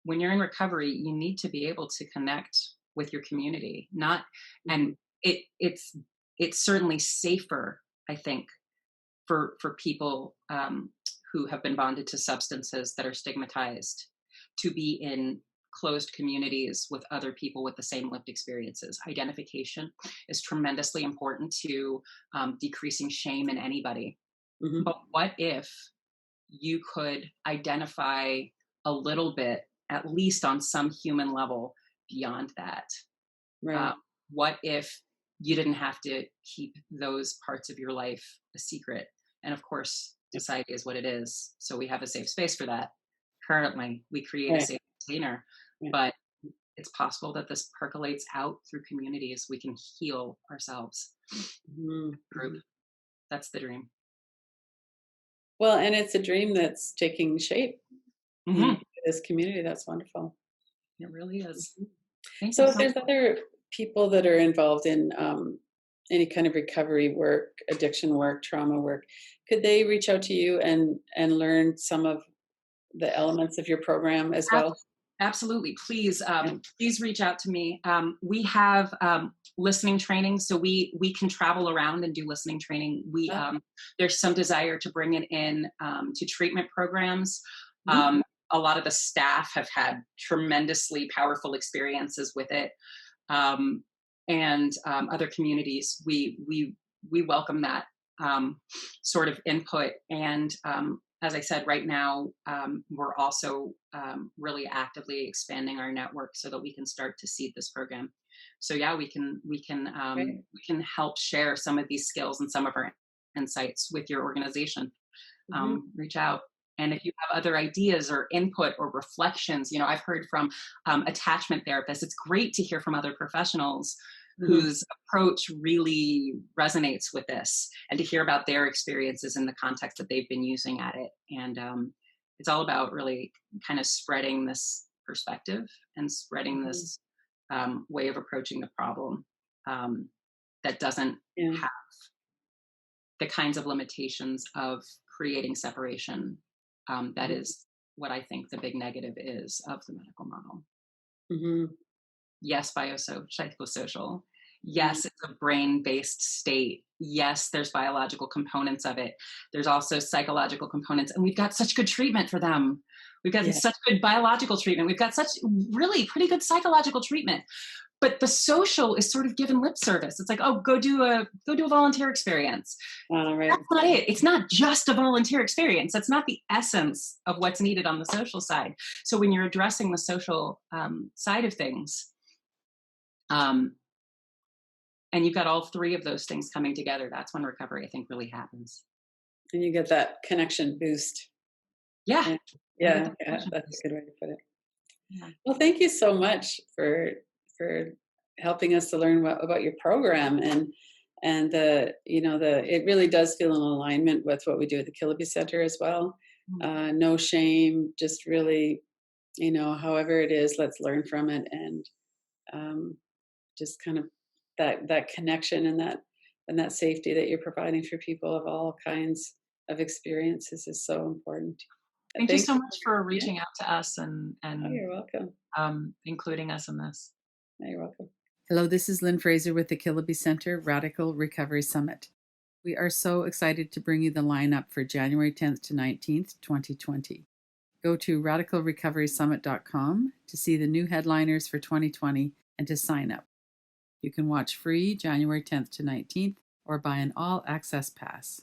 When you're in recovery, you need to be able to connect with your community. Not, Hmm. and it's certainly safer, I think, for people who have been bonded to substances that are stigmatized to be in closed communities with other people with the same lived experiences. Identification is tremendously important to decreasing shame in anybody. Hmm. But what if you could identify a little bit, at least on some human level, beyond that? Right. Um, what if you didn't have to keep those parts of your life a secret? And of course, Yeah. society is what it is. So we have a safe space for that. Currently, we create a Right. safe container, Yeah. but it's possible that this percolates out through communities. We can heal ourselves. Group. Mm-hmm. That's the dream. Well, and it's a dream that's taking shape, Hmm. this community. That's wonderful. It really is. Mhm. Thank you So if so there's other people that are involved in any kind of recovery work, addiction work, trauma work, could they reach out to you and learn some of the elements of your program as much. well? Absolutely. Yeah. Please reach out to me. We have listening training, so we can travel around and do listening training. Oh, There's some desire to bring it in to treatment programs. mhm. A lot of the staff have had tremendously powerful experiences with it, um, and other communities. We welcome that sort of input. And as I said, right now we're also really actively expanding our network so that we can start to seed this program. So yeah, Great. we can help share some of these skills and some of our insights with your organization. Mhm. Reach out. And if you have other ideas or input or reflections, I've heard from attachment therapists. It's great to hear from other professionals Mhm. whose approach really resonates with this, and to hear about their experiences in the context that they've been using at it. And it's all about really kind of spreading this perspective and spreading Mhm. this way of approaching the problem um, that doesn't Yeah. have the kinds of limitations of creating separation. That Mhm. is what I think the big negative is of the medical model. Mhm. Yes, psychosocial. Yeah. Yes, it's a brain-based state. Yes, there's biological components of it. There's also psychological components, and we've got such good treatment for them. We've got Yeah. such good biological treatment. We've got such really pretty good psychological treatment. But the social is sort of given lip service. It's like, oh, go do a volunteer experience. All right. That's not it. It's not just a volunteer experience. That's not the essence of what's needed on the social side. So when you're addressing the social side of things, um, and you've got all three of those things coming together, that's when recovery, I think, really happens. And you get that connection boost. Yeah, Yeah. I get the Yeah. Yeah. connection That's a piece. good way to put it. Yeah. Well, thank you so much for helping us to learn about your program, and it really does feel in alignment with what we do at the Kiloby Center as well. Mm. No shame, just really, however it is, let's learn from it, and um, just kind of that connection and that safety that you're providing for people of all kinds of experiences is so important. Thank you Thanks. so much for Yeah. reaching out to us Oh, and you're welcome. including us in this. Oh, you're welcome. Hello, this is Lynn Fraser with the Kiloby Center Radical Recovery Summit. We are so excited to bring you the lineup for January 10th to 19th, 2020. Go to radicalrecoverysummit.com to see the new headliners for 2020 and to sign up. You can watch free January 10th to 19th or buy an all-access pass.